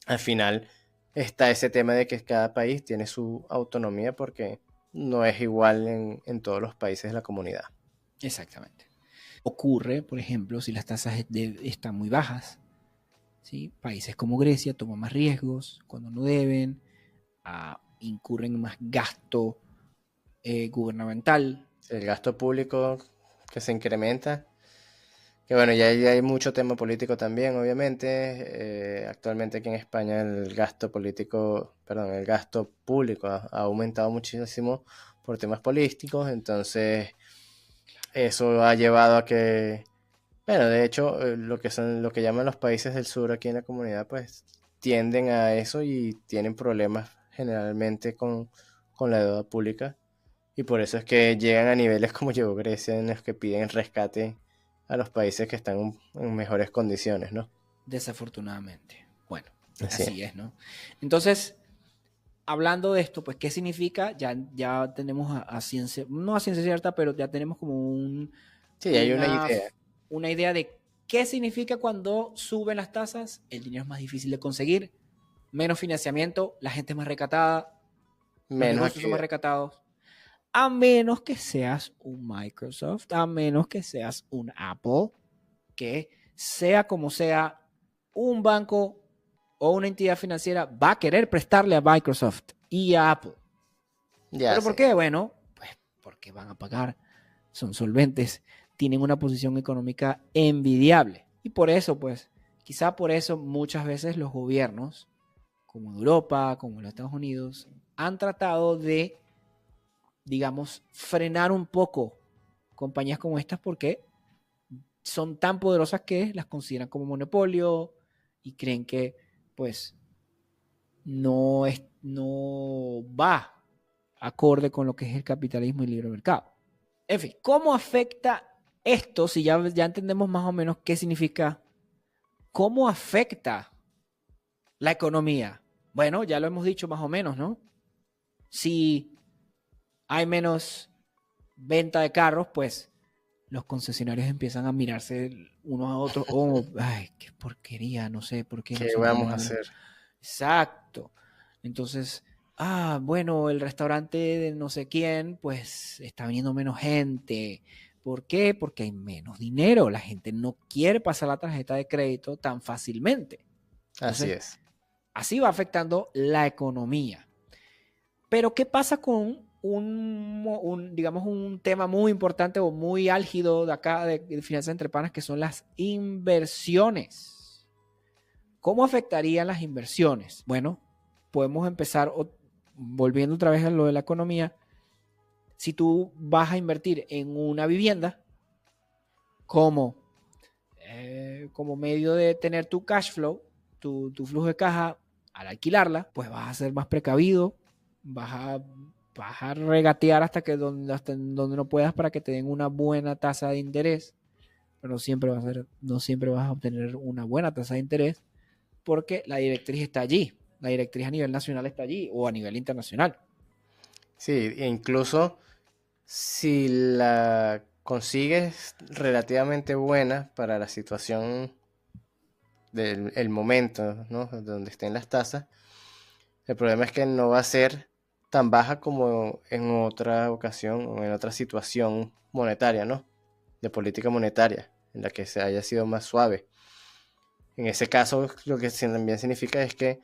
al final está ese tema de que cada país tiene su autonomía porque no es igual en todos los países de la comunidad. Exactamente. Ocurre, por ejemplo, si las están muy bajas, ¿sí? Países como Grecia toman más riesgos cuando no deben, incurren en más gasto gubernamental. El gasto público que se incrementa Que bueno, ya hay mucho tema político también, obviamente. Actualmente aquí en España el gasto político, perdón, el gasto público ha aumentado muchísimo por temas políticos, entonces eso ha llevado a que, bueno, de hecho, lo que llaman los países del sur aquí en la comunidad, pues tienden a eso y tienen problemas generalmente con la deuda pública. Y por eso es que llegan a niveles como llegó Grecia, en los que piden rescate a los países que están en mejores condiciones, ¿no? Desafortunadamente. Bueno, Así es. así es, ¿no? Entonces, hablando de esto, pues, ¿qué significa? Ya tenemos a ciencia, no a ciencia cierta, pero ya tenemos como Sí, hay una idea. una idea de qué significa cuando suben las tasas. El dinero es más difícil de conseguir, menos financiamiento, la gente es más recatada, los Menos negocios son más actividad. recatados. A menos que seas un Microsoft, a menos que seas un Apple, que sea como sea, un banco o una entidad financiera va a querer prestarle a Microsoft y a Apple. Ya ¿Pero por sé. qué? Bueno, pues porque van a pagar, son solventes, tienen una posición económica envidiable. Y por eso, pues, quizá por eso muchas veces los gobiernos, como en Europa, como en los Estados Unidos, han tratado de, digamos, frenar un poco compañías como estas porque son tan poderosas que las consideran como monopolio y creen que, pues, no va acorde con lo que es el capitalismo y el libre mercado. En fin, ¿cómo afecta esto? Si ya entendemos más o menos qué significa, ¿cómo afecta la economía? Bueno, ya lo hemos dicho más o menos, ¿no? Si hay menos venta de carros, pues los concesionarios empiezan a mirarse unos a otros. Oh, ay, qué porquería, no sé por qué no ¿Qué se vamos ponen a una. hacer? Exacto. Entonces, bueno, el restaurante de no sé quién, pues está viniendo menos gente. ¿Por qué? Porque hay menos dinero. La gente no quiere pasar la tarjeta de crédito tan fácilmente. Así Entonces, es. así va afectando la economía. Pero, ¿qué pasa con digamos, un tema muy importante o muy álgido de acá de finanzas entre panas, que son las inversiones? ¿Cómo afectarían las inversiones? Bueno, podemos empezar volviendo otra vez a lo de la economía. Si tú vas a invertir en una vivienda como, como medio de tener tu cash flow, tu flujo de caja al alquilarla, pues vas a ser más precavido, vas a, vas a regatear hasta donde no puedas para que te den una buena tasa de interés, pero no siempre vas a obtener una buena tasa de interés porque la directriz está allí. La directriz a nivel nacional está allí o a nivel internacional. Sí, e incluso si la consigues relativamente buena para la situación del el momento, ¿no? Donde estén las tasas, el problema es que no va a ser tan baja como en otra ocasión o en otra situación monetaria, ¿no? De política monetaria, en la que se haya sido más suave. En ese caso, lo que también significa es que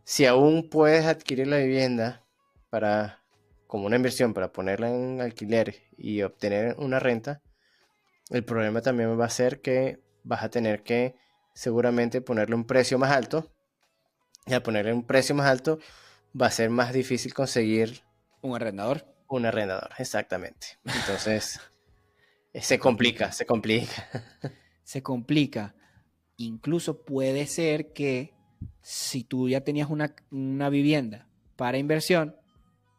si aún puedes adquirir la vivienda para, como una inversión para ponerla en alquiler y obtener una renta, el problema también va a ser que vas a tener que seguramente ponerle un precio más alto. Y al ponerle un precio más alto, va a ser más difícil conseguir Un arrendador un arrendador. Exactamente. Entonces, se se complica, complica. se complica. Se complica. Incluso puede ser que si tú ya tenías una vivienda para inversión,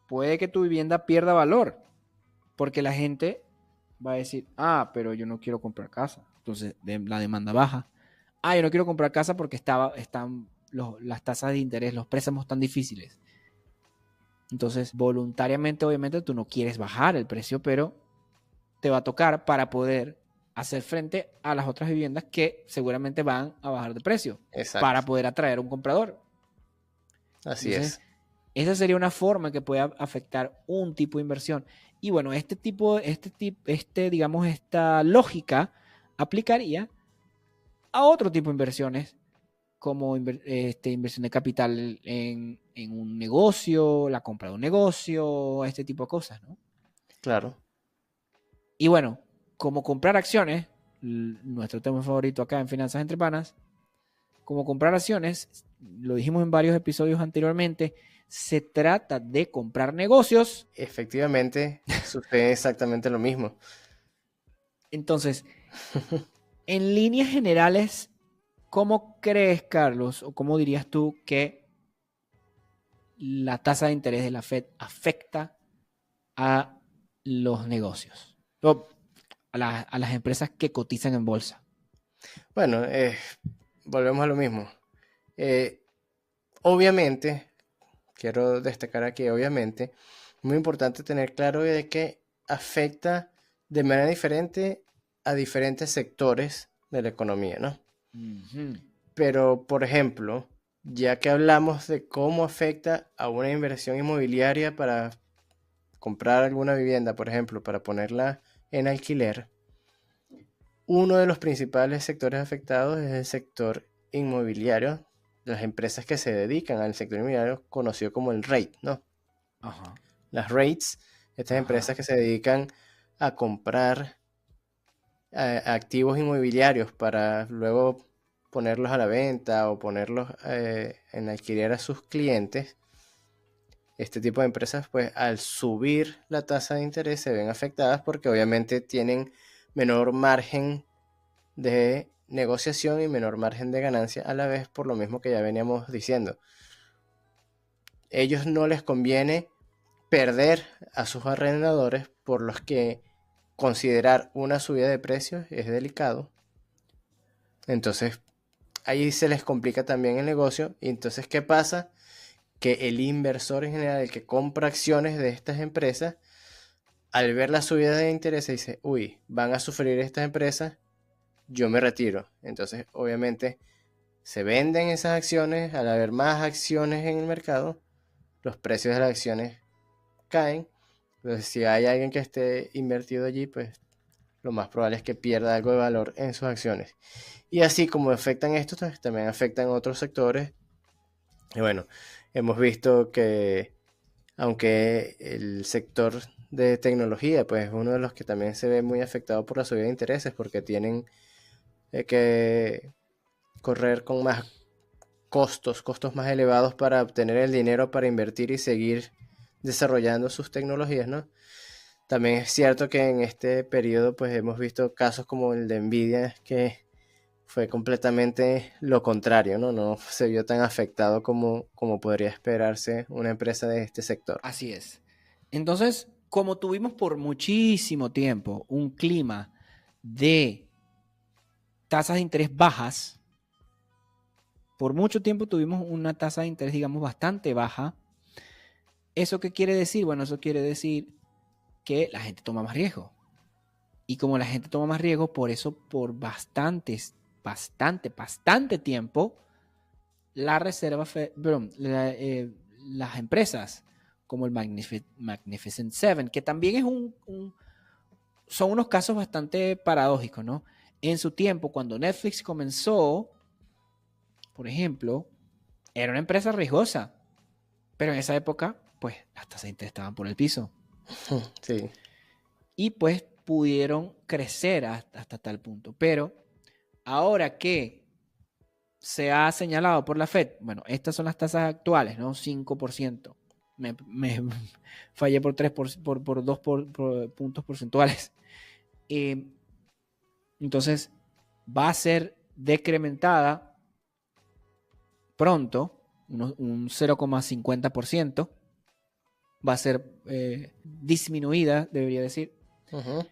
puede que tu vivienda pierda valor. Porque la gente va a decir, pero yo no quiero comprar casa. Entonces, la demanda baja. Yo no quiero comprar casa porque están las tasas de interés, los préstamos tan difíciles. Entonces, voluntariamente, obviamente, tú no quieres bajar el precio, pero te va a tocar para poder hacer frente a las otras viviendas que seguramente van a bajar de precio para Exacto. poder atraer un comprador. Así Entonces, es. esa sería una forma que pueda afectar un tipo de inversión. Y bueno, digamos, esta lógica aplicaría a otro tipo de inversiones, como inversión de capital en un negocio, la compra de un negocio, tipo de cosas, ¿no? Claro. Y bueno, como comprar acciones, nuestro tema favorito acá en Finanzas Entre Panas, como comprar acciones, lo dijimos en varios episodios anteriormente, se trata de comprar negocios. Efectivamente, sucede exactamente lo mismo. Entonces, en líneas generales, ¿cómo crees, Carlos, o cómo dirías tú que la tasa de interés de la Fed afecta a los negocios, o a las empresas que cotizan en bolsa? Bueno, volvemos a lo mismo. Obviamente, quiero destacar aquí, obviamente, muy importante tener claro de que afecta de manera diferente a diferentes sectores de la economía, ¿no? Uh-huh. Pero, por ejemplo, ya que hablamos de cómo afecta a una inversión inmobiliaria para comprar alguna vivienda, por ejemplo, para ponerla en alquiler, uno de los principales sectores afectados es el sector inmobiliario, las empresas que se dedican al sector inmobiliario conocido como el REIT, ¿no? Ajá. Las REITs, estas empresas que se dedican a comprar activos inmobiliarios para luego ponerlos a la venta o ponerlos en alquiler a sus clientes. Este tipo de empresas, pues al subir la tasa de interés se ven afectadas porque obviamente tienen menor margen de negociación y menor margen de ganancia a la vez, por lo mismo que ya veníamos diciendo. Ellos no les conviene perder a sus arrendadores, por los que considerar una subida de precios es delicado. Entonces ahí se les complica también el negocio. Y entonces, ¿qué pasa? Que el inversor en general, el que compra acciones de estas empresas, al ver la subida de interés dice, uy, van a sufrir estas empresas, yo me retiro. Entonces obviamente se venden esas acciones. Al haber más acciones en el mercado, los precios de las acciones caen. Entonces si hay alguien que esté invertido allí, pues lo más probable es que pierda algo de valor en sus acciones. Y así como afectan estos, también afectan otros sectores. Y bueno, hemos visto que aunque el sector de tecnología pues es uno de los que también se ve muy afectado por la subida de intereses, porque tienen que correr con más costos más elevados para obtener el dinero para invertir y seguir desarrollando sus tecnologías, ¿no? También es cierto que en este periodo pues hemos visto casos como el de Nvidia, que fue completamente lo contrario, ¿no? No se vio tan afectado como podría esperarse una empresa de este sector. Así es. Entonces, como tuvimos por muchísimo tiempo un clima de tasas de interés bajas, por mucho tiempo tuvimos una tasa de interés, digamos, bastante baja. ¿Eso qué quiere decir? Bueno, eso quiere decir que la gente toma más riesgo. Y como la gente toma más riesgo, por eso por bastante tiempo, la reserva, las empresas como el Magnificent Seven, que también es son unos casos bastante paradójicos, ¿no? En su tiempo, cuando Netflix comenzó, por ejemplo, era una empresa riesgosa, pero en esa época, pues, las tasas de interés estaban por el piso. Sí. Y pues pudieron crecer hasta tal punto. Pero ahora que se ha señalado por la Fed, bueno, estas son las tasas actuales, ¿no? 5%. Me fallé por 3 por 2 puntos porcentuales. Entonces, va a ser decrementada pronto, un 0,50%. Va a ser disminuida, debería decir. Uh-huh.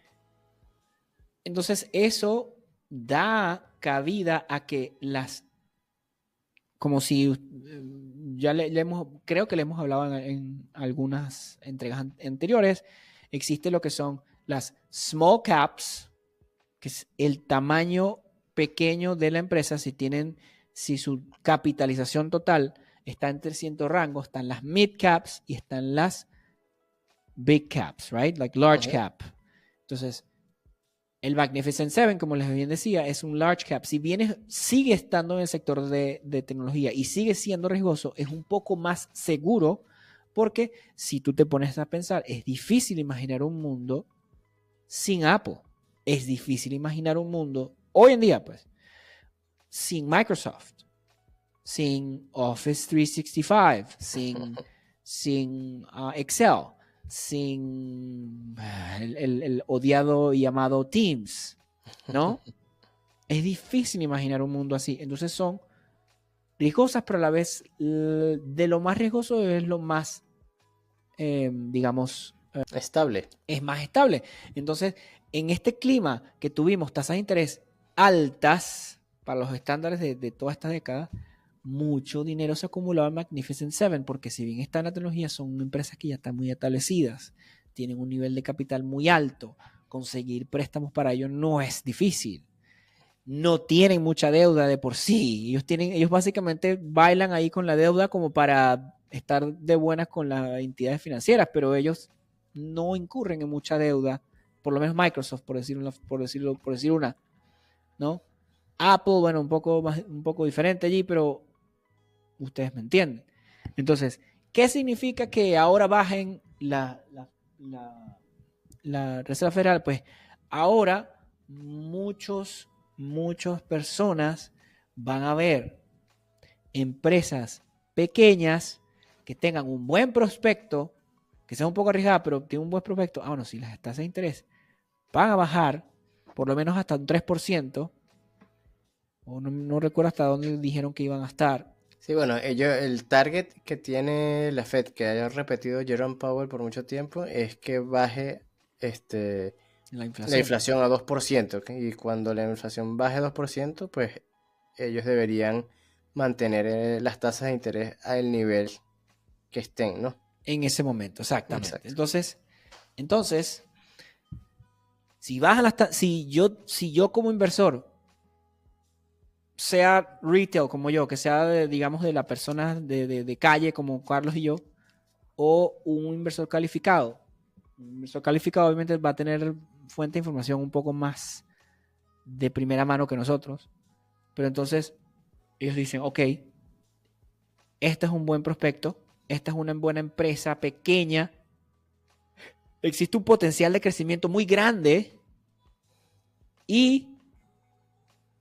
Entonces, eso da cabida a que como si ya creo que le hemos hablado en algunas entregas anteriores, existe lo que son las small caps, que es el tamaño pequeño de la empresa. Si su capitalización total está en 300 rangos, están las mid caps y están las big caps, right? Like large cap. Entonces, el Magnificent Seven, como les bien decía, es un large cap. Si bien sigue estando en el sector de tecnología y sigue siendo riesgoso, es un poco más seguro, porque si tú te pones a pensar, es difícil imaginar un mundo sin Apple. es difícil imaginar un mundo, hoy en día, pues, sin Microsoft, sin Office 365, sin Excel, sin el odiado y llamado Teams, ¿no? Es difícil imaginar un mundo así. Entonces son riesgosas, pero a la vez de lo más riesgoso es lo más, digamos, estable. Es más estable. Entonces, en este clima que tuvimos tasas de interés altas para los estándares de toda esta década, mucho dinero se acumulaba en Magnificent Seven, porque si bien están en la tecnología, son empresas que ya están muy establecidas, tienen un nivel de capital muy alto, conseguir préstamos para ellos no es difícil, no tienen mucha deuda de por sí, ellos básicamente bailan ahí con la deuda como para estar de buenas con las entidades financieras, pero ellos no incurren en mucha deuda, por lo menos Microsoft, por decir una, ¿no? Apple, bueno, un poco diferente allí, pero ustedes me entienden. Entonces, ¿qué significa que ahora bajen la Reserva Federal? Pues ahora muchas personas van a ver empresas pequeñas que tengan un buen prospecto, que sea un poco arriesgada, pero tiene un buen prospecto. Bueno, si las tasas de interés van a bajar por lo menos hasta un 3%, o no recuerdo hasta dónde dijeron que iban a estar. Sí, bueno, el target que tiene la Fed, que haya repetido Jerome Powell por mucho tiempo, es que baje la inflación a 2%, ¿okay? Y cuando la inflación baje a 2%, pues ellos deberían mantener las tasas de interés al nivel que estén, ¿no? En ese momento, exactamente. Exacto. Entonces, si bajan si yo como inversor, sea retail como yo, que sea digamos de la persona de calle como Carlos y yo, o un inversor calificado. Un inversor calificado obviamente va a tener fuente de información un poco más de primera mano que nosotros, pero entonces ellos dicen, ok, este es un buen prospecto, esta es una buena empresa pequeña, existe un potencial de crecimiento muy grande y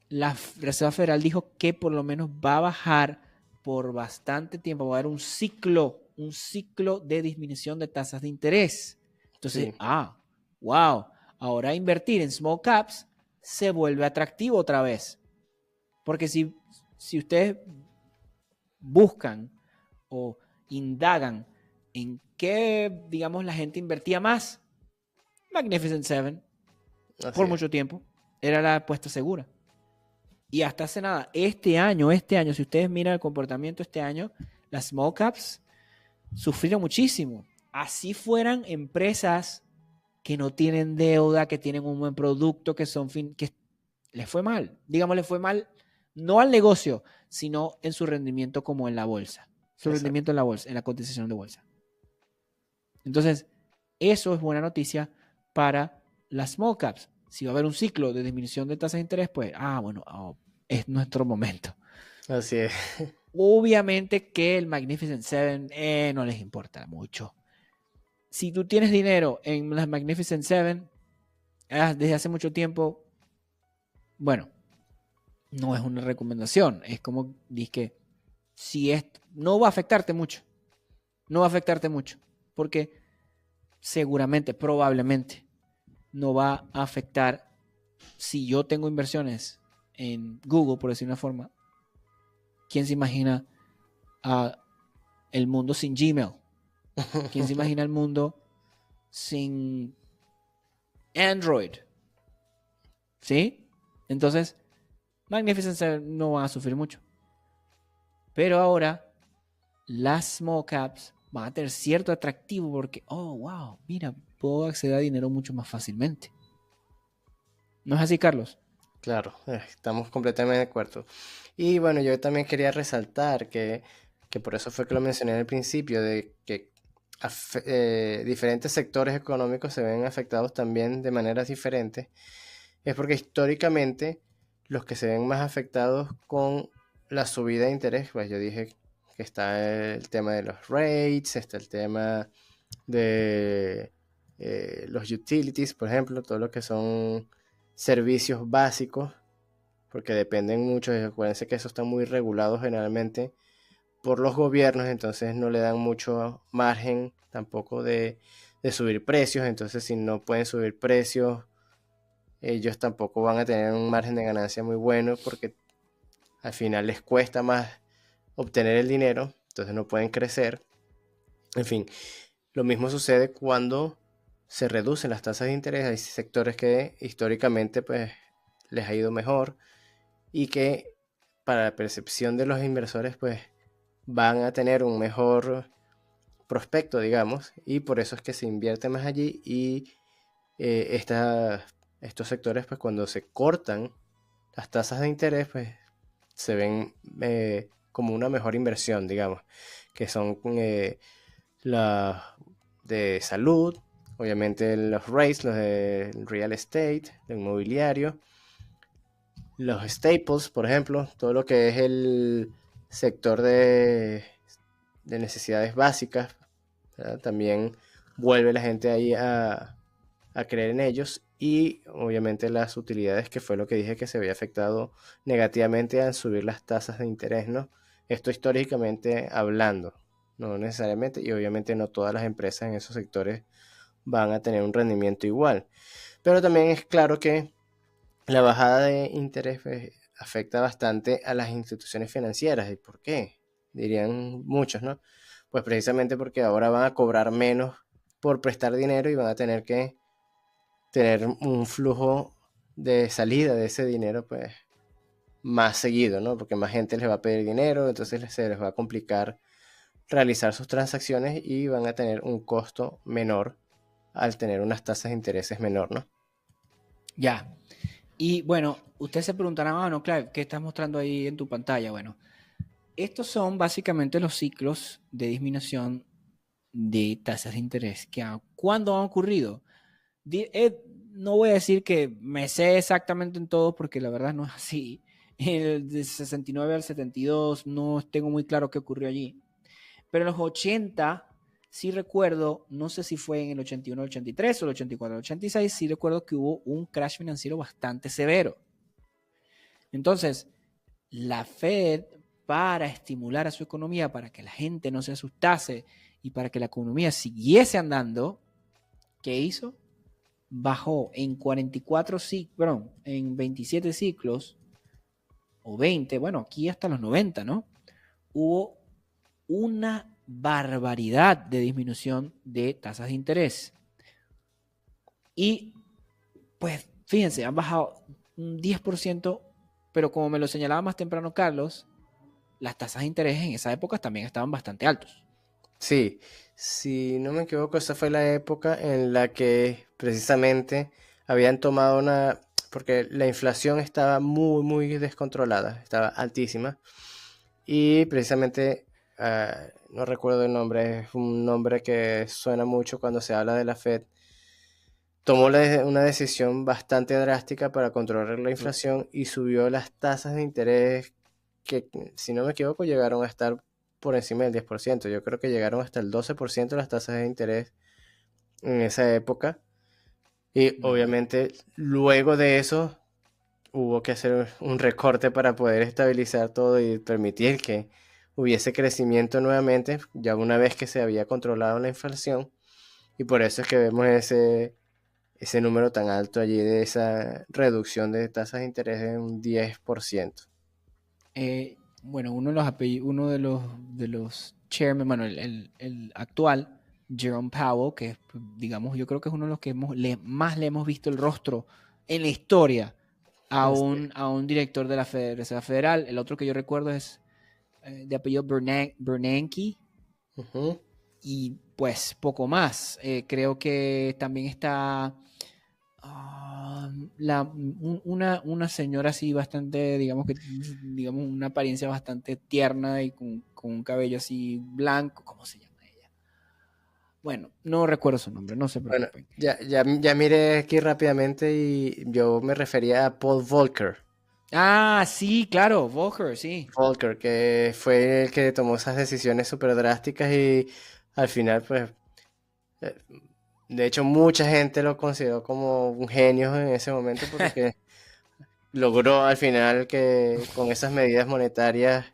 la Reserva Federal dijo que por lo menos va a bajar por bastante tiempo, va a haber un ciclo de disminución de tasas de interés. Entonces, sí. Wow, ahora invertir en small caps se vuelve atractivo otra vez. Porque si ustedes buscan o indagan en qué, digamos, la gente invertía más, Magnificent Seven, por mucho tiempo, era la apuesta segura. Y hasta hace nada, este año, si ustedes miran el comportamiento este año, las small caps sufrieron muchísimo. Así fueran empresas que no tienen deuda, que tienen un buen producto, que les fue mal. Digamos, les fue mal no al negocio, sino en su rendimiento como en la bolsa. Su Exacto. Rendimiento en la bolsa, en la cotización de bolsa. Entonces, eso es buena noticia para las small caps. Si va a haber un ciclo de disminución de tasas de interés, pues, es nuestro momento. Así es. Obviamente que el Magnificent Seven no les importa mucho. Si tú tienes dinero en las Magnificent Seven desde hace mucho tiempo, bueno, no es una recomendación. Es como dije, no va a afectarte mucho. No va a afectarte mucho. Porque seguramente, probablemente, no va a afectar si yo tengo inversiones en Google, por decir una forma. ¿Quién se imagina el mundo sin Gmail? ¿Quién se imagina el mundo sin Android? ¿Sí? Entonces, Magnificent Seven no van a sufrir mucho. Pero ahora, las small caps van a tener cierto atractivo porque, wow, mira, puedo acceder a dinero mucho más fácilmente. ¿No es así, Carlos? Claro, estamos completamente de acuerdo. Y bueno, yo también quería resaltar que por eso fue que lo mencioné al principio, de que diferentes sectores económicos se ven afectados también de maneras diferentes. Es porque históricamente los que se ven más afectados con la subida de interés, pues yo dije que está el tema de los rates, está el tema de los utilities, por ejemplo, todo lo que son servicios básicos, porque dependen mucho, y acuérdense que eso está muy regulado generalmente por los gobiernos, entonces no le dan mucho margen tampoco de subir precios, entonces si no pueden subir precios, ellos tampoco van a tener un margen de ganancia muy bueno, porque al final les cuesta más obtener el dinero, entonces no pueden crecer. En fin, lo mismo sucede cuando se reducen las tasas de interés. Hay sectores que históricamente pues les ha ido mejor y que para la percepción de los inversores pues van a tener un mejor prospecto, digamos, y por eso es que se invierte más allí. Y estos sectores pues cuando se cortan las tasas de interés pues se ven como una mejor inversión, digamos, que son las de salud, obviamente los REITs, los de real estate, de inmobiliario, los staples, por ejemplo, todo lo que es el sector de necesidades básicas, ¿verdad? También vuelve la gente ahí a creer en ellos, y obviamente las utilidades, que fue lo que dije que se había afectado negativamente al subir las tasas de interés, ¿no? Esto históricamente hablando, no necesariamente, y obviamente no todas las empresas en esos sectores van a tener un rendimiento igual, pero también es claro que la bajada de interés pues, afecta bastante a las instituciones financieras. ¿Y por qué? Dirían muchos, ¿no? Pues precisamente porque ahora van a cobrar menos por prestar dinero y van a tener que tener un flujo de salida de ese dinero pues más seguido, ¿no? Porque más gente les va a pedir dinero, entonces se les va a complicar realizar sus transacciones y van a tener un costo menor al tener unas tasas de intereses menor, ¿no? Ya. Y bueno, ustedes se preguntarán, ah, no, claro, ¿qué estás mostrando ahí en tu pantalla? Bueno, estos son básicamente los ciclos de disminución de tasas de interés. ¿Cuándo han ocurrido? No voy a decir que me sé exactamente en todo, porque la verdad no es así. El de 69 al 72 no tengo muy claro qué ocurrió allí. Pero en los 80 sí recuerdo, no sé si fue en el 81 al 83 o el 84 al 86, sí recuerdo que hubo un crash financiero bastante severo. Entonces, la Fed, para estimular a su economía, para que la gente no se asustase y para que la economía siguiese andando, ¿qué hizo? Bajó en 44 ciclos, perdón, en 27 ciclos, o 20, bueno, aquí hasta los 90, ¿no? Hubo una barbaridad de disminución de tasas de interés. Y pues fíjense, han bajado un 10%, pero como me lo señalaba más temprano Carlos, las tasas de interés en esa época también estaban bastante altos. Sí, si no me equivoco, esa fue la época en la que precisamente habían tomado porque la inflación estaba muy, muy descontrolada, estaba altísima, y precisamente, no recuerdo el nombre, es un nombre que suena mucho cuando se habla de la Fed, tomó una decisión bastante drástica para controlar la inflación y subió las tasas de interés que, si no me equivoco, llegaron a estar por encima del 10%. Yo creo que llegaron hasta el 12% las tasas de interés en esa época. Y No. obviamente luego de eso hubo que hacer un recorte para poder estabilizar todo y permitir que hubiese crecimiento nuevamente, ya una vez que se había controlado la inflación. Y por eso es que vemos ese número tan alto allí de esa reducción de tasas de interés de un 10%. Bueno, uno de los chairmen, bueno, el actual, Jerome Powell, que digamos, yo creo que es uno de los que más le hemos visto el rostro en la historia Este, a un director de la Reserva Federal. El otro que yo recuerdo es de apellido Bernanke, ujú. y pues poco más. Creo que también está una señora así bastante, digamos, una apariencia bastante tierna y con un cabello así blanco. ¿Cómo se llama ella? Bueno, no recuerdo su nombre, no se Bueno, preocupen. ya miré aquí rápidamente y yo me refería a Paul Volcker. Ah, sí, claro, Volcker, sí. Volcker, que fue el que tomó esas decisiones súper drásticas y al final, pues, eh, De hecho, mucha gente lo consideró como un genio en ese momento porque logró al final que con esas medidas monetarias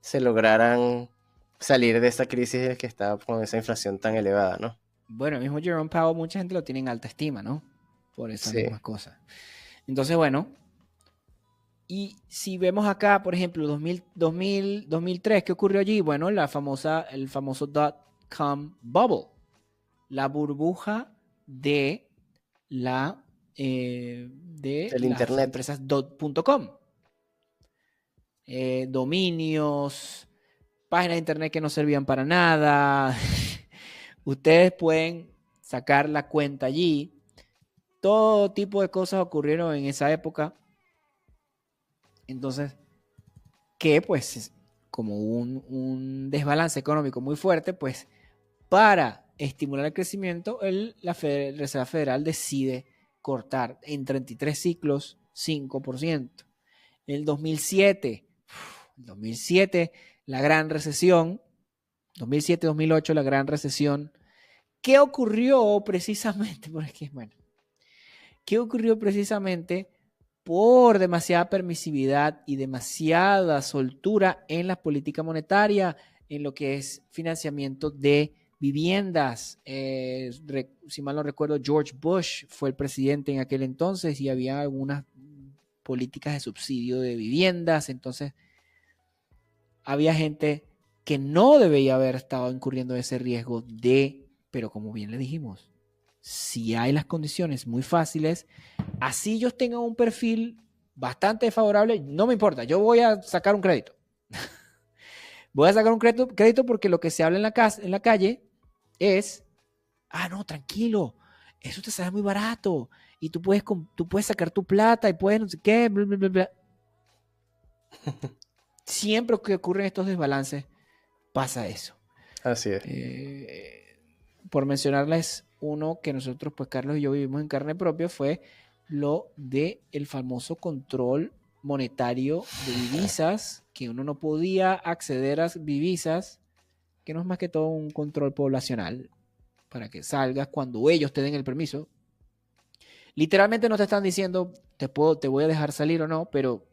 se lograran salir de esta crisis que estaba con esa inflación tan elevada, ¿no? Bueno, el mismo Jerome Powell, mucha gente lo tiene en alta estima, ¿no? Por esas Sí. mismas cosas. Entonces, bueno, y si vemos acá, por ejemplo, 2003, ¿qué ocurrió allí? Bueno, el famoso dot-com bubble, la burbuja de Del las internet. empresas .com. Dominios, páginas de internet que no servían para nada. Ustedes pueden sacar la cuenta allí. Todo tipo de cosas ocurrieron en esa época. Entonces, que pues como un desbalance económico muy fuerte, pues para estimular el crecimiento, la Reserva Federal decide cortar en 33 ciclos 5%. El 2007, la gran recesión, 2007-2008, la gran recesión. ¿Qué ocurrió precisamente? Porque, bueno, ¿qué ocurrió precisamente por demasiada permisividad y demasiada soltura en la política monetaria, en lo que es financiamiento de viviendas? Si mal no recuerdo, George Bush fue el presidente en aquel entonces y había algunas políticas de subsidio de viviendas. Entonces, había gente que no debía haber estado incurriendo en ese riesgo pero como bien le dijimos, si hay las condiciones muy fáciles, así ellos tengan un perfil bastante favorable, no me importa, yo voy a sacar un crédito. Voy a sacar un crédito porque lo que se habla en la calle es, no, tranquilo, eso te sale muy barato y tú puedes sacar tu plata y puedes no sé qué, bla, bla, bla, bla. Siempre que ocurren estos desbalances, pasa eso. Así es. Por mencionarles uno que nosotros, pues Carlos y yo vivimos en carne propia, fue lo del famoso control monetario de divisas, que uno no podía acceder a divisas, que no es más que todo un control poblacional, para que salgas cuando ellos te den el permiso. Literalmente no te están diciendo, te voy a dejar salir o no, pero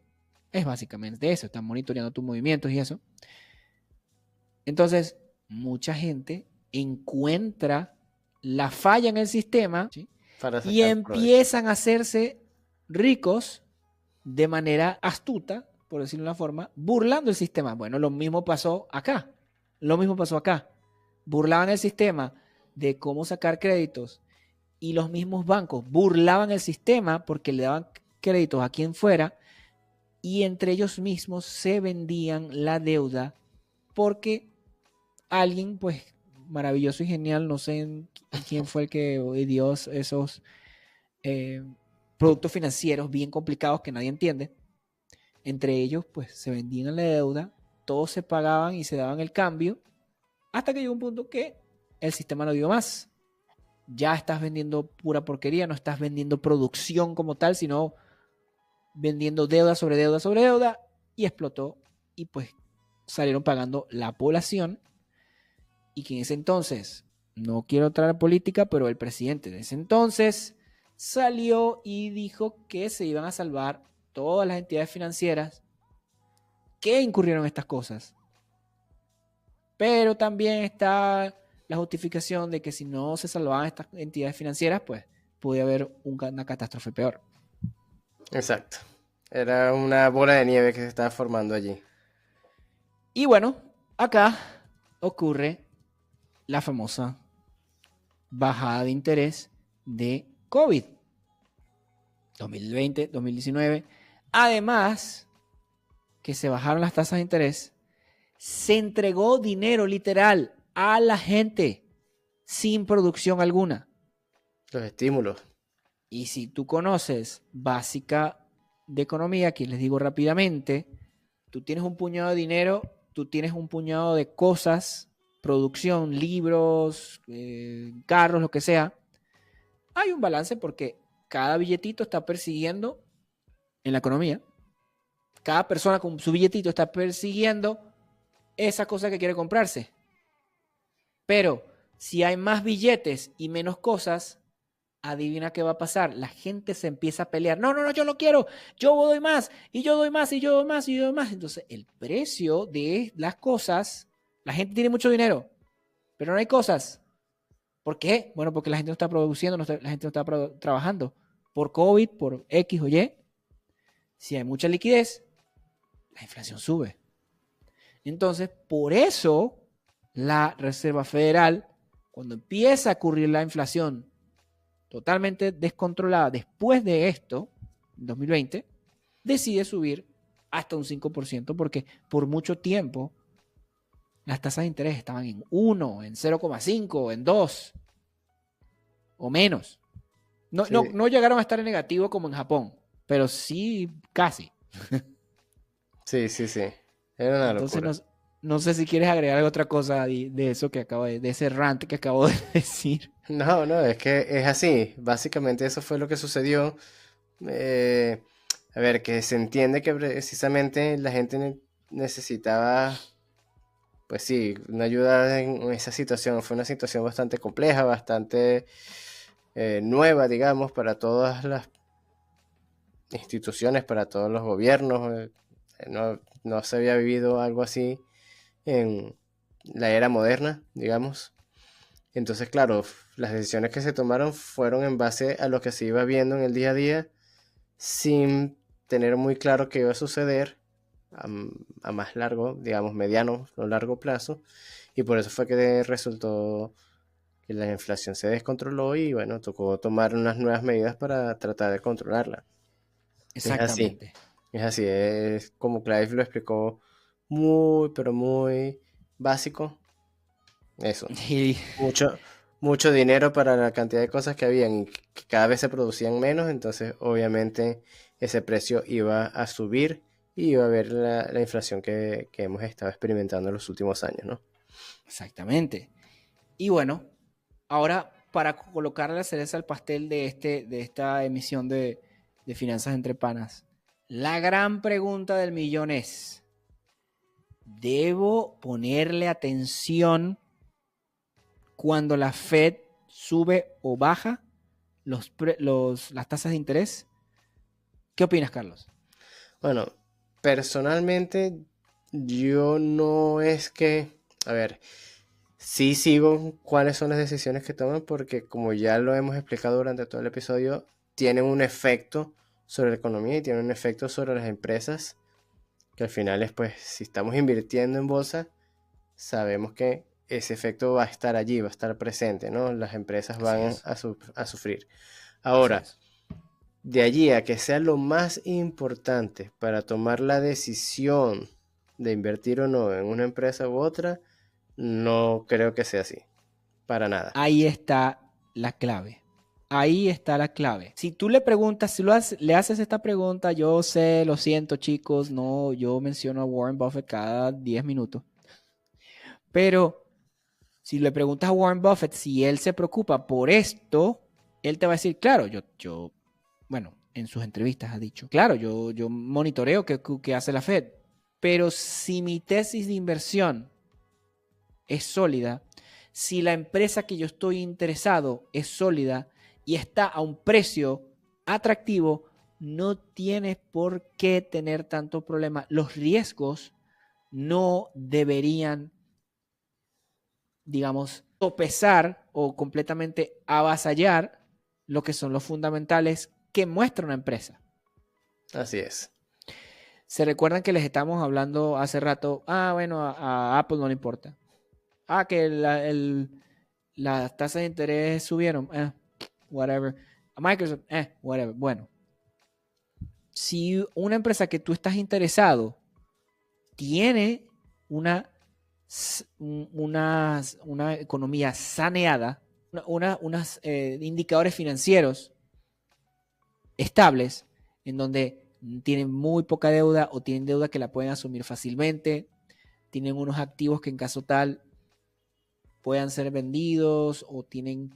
es básicamente eso, están monitoreando tus movimientos y eso. Entonces, mucha gente encuentra la falla en el sistema, ¿sí? Y empiezan a hacerse ricos de manera astuta, por decirlo de una forma, burlando el sistema. Bueno, lo mismo pasó acá. Burlaban el sistema de cómo sacar créditos y los mismos bancos burlaban el sistema porque le daban créditos a quien fuera y entre ellos mismos se vendían la deuda porque alguien, pues, maravilloso y genial, no sé quién fue el que dio esos productos financieros bien complicados que nadie entiende. Entre ellos, pues, se vendían la deuda, todos se pagaban y se daban el cambio, hasta que llegó un punto que el sistema no dio más. Ya estás vendiendo pura porquería, no estás vendiendo producción como tal, sino vendiendo deuda sobre deuda sobre deuda, y explotó, y pues salieron pagando la población. Y que en ese entonces, no quiero entrar en política, pero el presidente de ese entonces salió y dijo que se iban a salvar todas las entidades financieras que incurrieron en estas cosas. Pero también está la justificación de que si no se salvaban estas entidades financieras, pues podía haber una catástrofe peor. Exacto. Era una bola de nieve que se estaba formando allí. Y bueno, acá ocurre la famosa bajada de interés de COVID 2020, 2019. Además, que se bajaron las tasas de interés, se entregó dinero literal a la gente sin producción alguna. Los estímulos. Y si tú conoces básica de economía, que les digo rápidamente, tú tienes un puñado de dinero, tú tienes un puñado de cosas, producción, libros, carros, lo que sea. Hay un balance porque cada billetito está persiguiendo en la economía. Cada persona con su billetito está persiguiendo esa cosa que quiere comprarse. Pero Si hay más billetes y menos cosas, adivina qué va a pasar. La gente se empieza a pelear. No, no, no, yo lo quiero. Yo doy más. Y yo doy más. Y yo doy más. Y yo doy más. Entonces, el precio de las cosas, la gente tiene mucho dinero, pero no hay cosas. ¿Por qué? Bueno, porque la gente no está produciendo, la gente no está trabajando. Por COVID, por X o Y. Si hay mucha liquidez, la inflación sube. Entonces, por eso, la Reserva Federal, cuando empieza a ocurrir la inflación totalmente descontrolada después de esto, en 2020, decide subir hasta un 5% porque por mucho tiempo las tasas de interés estaban en 1, en 0,5, en 2 o menos. No, Sí. no llegaron a estar en negativo como en Japón, pero sí casi. Sí. Era una Entonces locura. no sé si quieres agregar otra cosa de eso que acabo de ese rant que acabo de decir. No, es que es así. Básicamente eso fue lo que sucedió. A ver, que se entiende que precisamente la gente necesitaba, pues sí, una ayuda en esa situación. Fue una situación bastante compleja, bastante nueva, digamos, para todas las instituciones, para todos los gobiernos. No se había vivido algo así en la era moderna, digamos. Entonces, claro, las decisiones que se tomaron fueron en base a lo que se iba viendo en el día a día, sin tener muy claro qué iba a suceder a más largo, digamos, mediano o largo plazo. Y por eso fue que resultó que la inflación se descontroló y bueno, tocó tomar unas nuevas medidas para tratar de controlarla. Exactamente. Es así, es como Clive lo explicó muy, pero muy básico. Eso. Y Mucho dinero para la cantidad de cosas que habían y que cada vez se producían menos, entonces obviamente ese precio iba a subir y iba a haber la inflación que hemos estado experimentando en los últimos años, ¿no? exactamente. Y bueno, ahora para colocar la cereza al pastel de esta emisión de Finanzas entre Panas, la gran pregunta del millón es, ¿debo ponerle atención cuando la Fed sube o baja las tasas de interés? ¿Qué opinas, Carlos? Bueno, personalmente yo no es que, a ver, sí sigo cuáles son las decisiones que toman porque como ya lo hemos explicado durante todo el episodio, tienen un efecto sobre la economía y tienen un efecto sobre las empresas, que al final es pues, si estamos invirtiendo en bolsa, sabemos que ese efecto va a estar allí, va a estar presente, ¿no? Las empresas van a sufrir. Ahora, de allí a que sea lo más importante para tomar la decisión de invertir o no en una empresa u otra, no creo que sea así, para nada. Ahí está la clave. Ahí está la clave. Si tú le preguntas, si le haces esta pregunta, yo sé, lo siento chicos, no, yo menciono a Warren Buffett cada 10 minutos. Pero si le preguntas a Warren Buffett si él se preocupa por esto, él te va a decir, claro, bueno, en sus entrevistas ha dicho, claro, yo monitoreo qué hace la Fed. Pero si mi tesis de inversión es sólida, si la empresa que yo estoy interesado es sólida y está a un precio atractivo, no tienes por qué tener tanto problema. Los riesgos no deberían, digamos, sopesar o completamente avasallar lo que son los fundamentales que muestra una empresa. Así es. Se recuerdan que les estamos hablando hace rato, bueno, a Apple no le importa. Que las tasas de interés subieron, whatever. A Microsoft, whatever. Bueno, si una empresa que tú estás interesado tiene una economía saneada, unos indicadores financieros estables, en donde tienen muy poca deuda o tienen deuda que la pueden asumir fácilmente, tienen unos activos que en caso tal puedan ser vendidos o tienen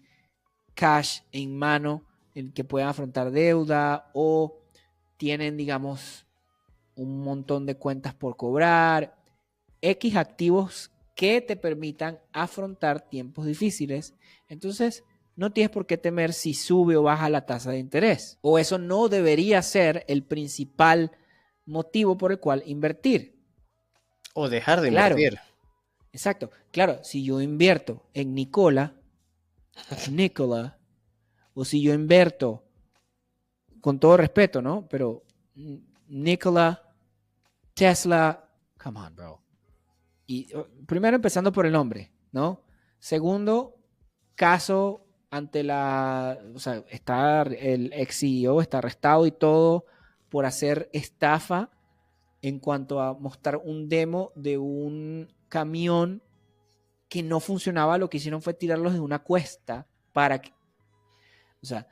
cash en mano en que puedan afrontar deuda o tienen, digamos, un montón de cuentas por cobrar, X activos que te permitan afrontar tiempos difíciles. Entonces, no tienes por qué temer si sube o baja la tasa de interés. O eso no debería ser el principal motivo por el cual invertir. O dejar de Claro, invertir. exacto. Claro, si yo invierto en Nikola, o si yo invierto, con todo respeto, ¿no? Pero Nikola, Tesla, come on, bro. Y primero empezando por el nombre, ¿no? Segundo, caso ante o sea, el ex CEO está arrestado y todo por hacer estafa en cuanto a mostrar un demo de un camión que no funcionaba. Lo que hicieron fue tirarlos de una cuesta para que, o sea,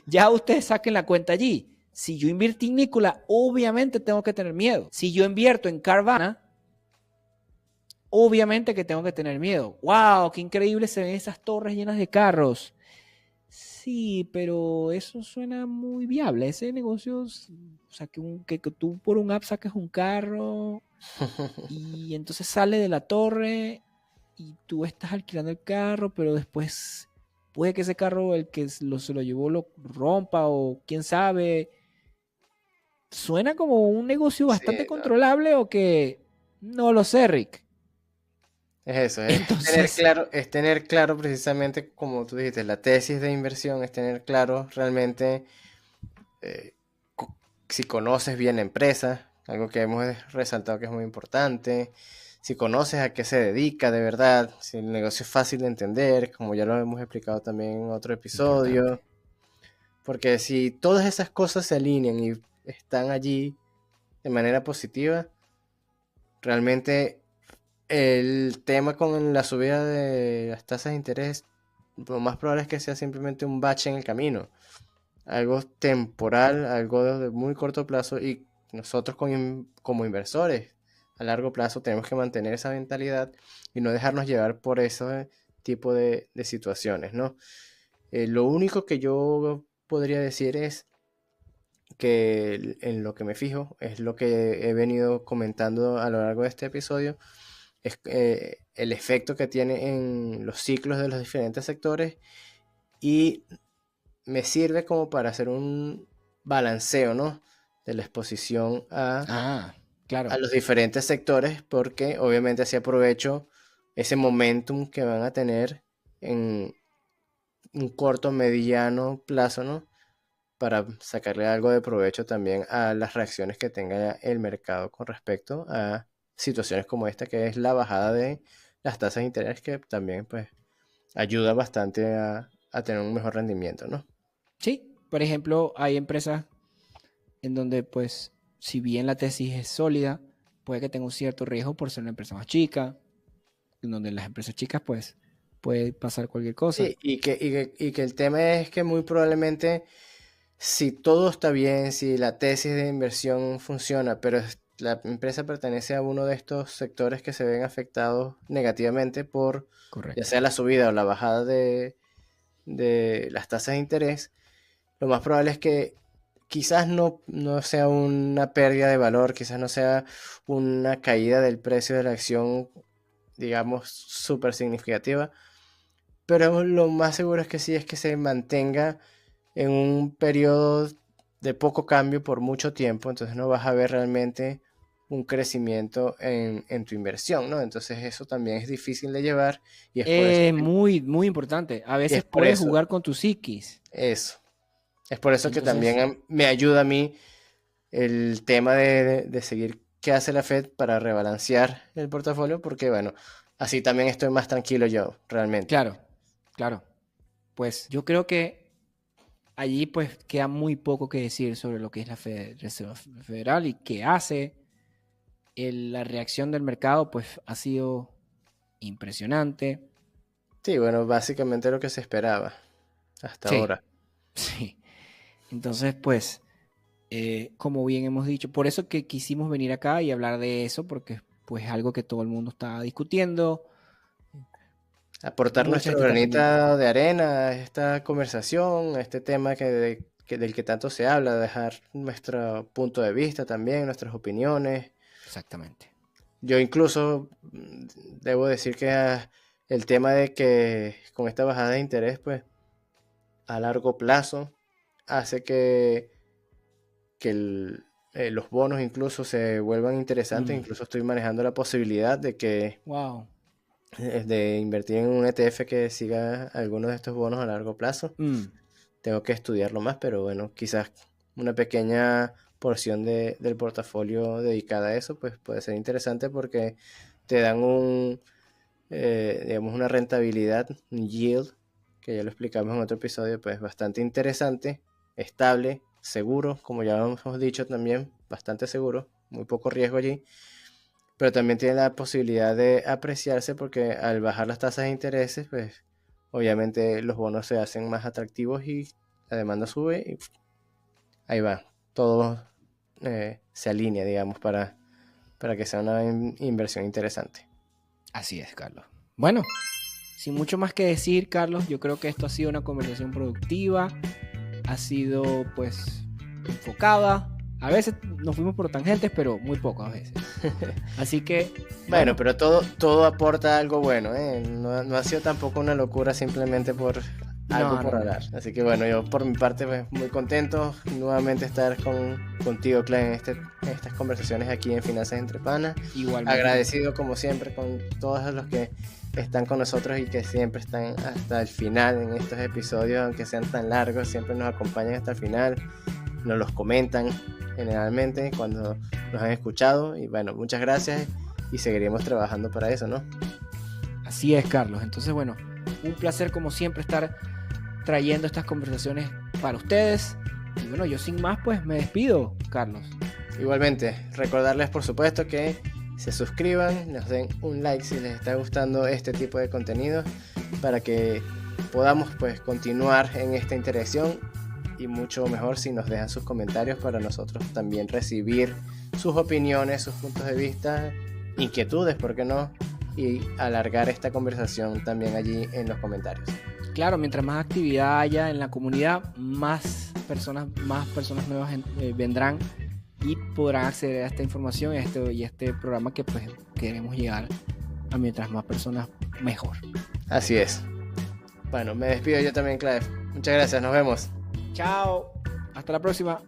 ya ustedes saquen la cuenta allí. Si yo invertí en Nikola, obviamente tengo que tener miedo. Si yo invierto en Carvana, obviamente que tengo que tener miedo. ¡Wow! ¡Qué increíble se ven esas torres llenas de carros! Sí, pero eso suena muy viable. Ese negocio, o sea, que tú por un app saques un carro y entonces sale de la torre y tú estás alquilando el carro, pero después puede que ese carro, el que se lo llevó, lo rompa o quién sabe. Suena como un negocio bastante Sí, no. controlable o que no lo sé, Rick. Es eso, Entonces, es tener claro precisamente como tú dijiste, la tesis de inversión, es tener claro realmente eh, si conoces bien la empresa, algo que hemos resaltado que es muy importante, si conoces a qué se dedica de verdad, si el negocio es fácil de entender, como ya lo hemos explicado también en otro importante. episodio, porque si todas esas cosas se alinean y están allí de manera positiva, realmente el tema con la subida de las tasas de interés, lo más probable es que sea simplemente un bache en el camino, algo temporal, algo de muy corto plazo, y nosotros como inversores a largo plazo tenemos que mantener esa mentalidad y no dejarnos llevar por ese tipo de situaciones, ¿no? Lo único que yo podría decir es que en lo que me fijo, es lo que he venido comentando a lo largo de este episodio, es el efecto que tiene en los ciclos de los diferentes sectores, y me sirve como para hacer un balanceo, ¿no? De la exposición Ah, claro. a los diferentes sectores, porque obviamente así aprovecho ese momentum que van a tener en un corto, mediano plazo, ¿no? Para sacarle algo de provecho también a las reacciones que tenga el mercado con respecto a situaciones como esta, que es la bajada de las tasas de interés, que también pues ayuda bastante a tener un mejor rendimiento, ¿no? Sí, por ejemplo, hay empresas en donde, pues, si bien la tesis es sólida, puede que tenga un cierto riesgo por ser una empresa más chica, en donde las empresas chicas, pues, puede pasar cualquier cosa. Sí, y que el tema es que muy probablemente, si todo está bien, si la tesis de inversión funciona, pero la empresa pertenece a uno de estos sectores que se ven afectados negativamente por ya Correcto. sea la subida o la bajada de las tasas de interés, lo más probable es que quizás no sea una pérdida de valor, quizás no sea una caída del precio de la acción, digamos, súper significativa, pero lo más seguro es que sí, es que se mantenga en un periodo de poco cambio por mucho tiempo, entonces no vas a ver realmente un crecimiento en tu inversión, ¿no? Entonces eso también es difícil de llevar, y es por eso Muy, muy importante. A y es veces por puedes eso, jugar con tu psiquis. eso, es por eso que también Entonces, me ayuda a mí el tema de seguir qué hace la Fed para rebalancear el portafolio, porque bueno, así también estoy más tranquilo yo, realmente. claro, claro. Pues yo creo que allí pues queda muy poco que decir sobre lo que es la Reserva Federal y qué hace. La reacción del mercado pues ha sido impresionante. Sí, bueno, básicamente lo que se esperaba hasta Sí, ahora. sí. Entonces pues, como bien hemos dicho, por eso que quisimos venir acá y hablar de eso, porque pues es algo que todo el mundo está discutiendo, Aportar mucha nuestro gente está pendiente. granito de arena a esta conversación, a este tema del que tanto se habla, dejar nuestro punto de vista también, nuestras opiniones. Exactamente. Yo incluso debo decir que el tema de que con esta bajada de interés, pues a largo plazo hace que los bonos incluso se vuelvan interesantes. Incluso estoy manejando la posibilidad de que de invertir en un ETF que siga algunos de estos bonos a largo plazo. Tengo que estudiarlo más, pero bueno, quizás una pequeña porción del portafolio dedicada a eso, pues puede ser interesante porque te dan digamos, una rentabilidad, un yield, que ya lo explicamos en otro episodio, pues bastante interesante, estable, seguro, como ya hemos dicho también, bastante seguro, muy poco riesgo allí, pero también tiene la posibilidad de apreciarse porque al bajar las tasas de intereses, pues obviamente los bonos se hacen más atractivos y la demanda sube y ahí va, todo se alinea, digamos, para que sea una inversión interesante. Así es, Carlos. Bueno, sin mucho más que decir, Carlos, yo creo que esto ha sido una conversación productiva, ha sido pues enfocada. A veces nos fuimos por tangentes, pero muy poco a veces. Así que... Bueno, pero todo aporta algo bueno, ¿eh? No ha sido tampoco una locura simplemente por algo por hablar. Así que bueno, yo por mi parte pues, muy contento nuevamente estar contigo, Clay, en estas conversaciones aquí en Finanzas Entre Panas. Igualmente. Agradecido como siempre con todos los que están con nosotros y que siempre están hasta el final en estos episodios, aunque sean tan largos, siempre nos acompañan hasta el final, nos los comentan generalmente cuando nos han escuchado y bueno, muchas gracias y seguiremos trabajando para eso, ¿no? Así es, Carlos. Entonces, bueno, un placer como siempre estar trayendo estas conversaciones para ustedes. Y bueno, yo sin más pues me despido, Carlos. Igualmente, recordarles por supuesto que se suscriban, nos den un like si les está gustando este tipo de contenido para que podamos pues continuar en esta interacción y mucho mejor si nos dejan sus comentarios para nosotros también recibir sus opiniones, sus puntos de vista, inquietudes, ¿por qué no? Y alargar esta conversación también allí en los comentarios. Claro, mientras más actividad haya en la comunidad, más personas nuevas vendrán y podrán acceder a esta información y este programa que pues queremos llegar a mientras más personas mejor. Así es. Bueno, me despido yo también, Clive. Muchas gracias, nos vemos. Chao, hasta la próxima.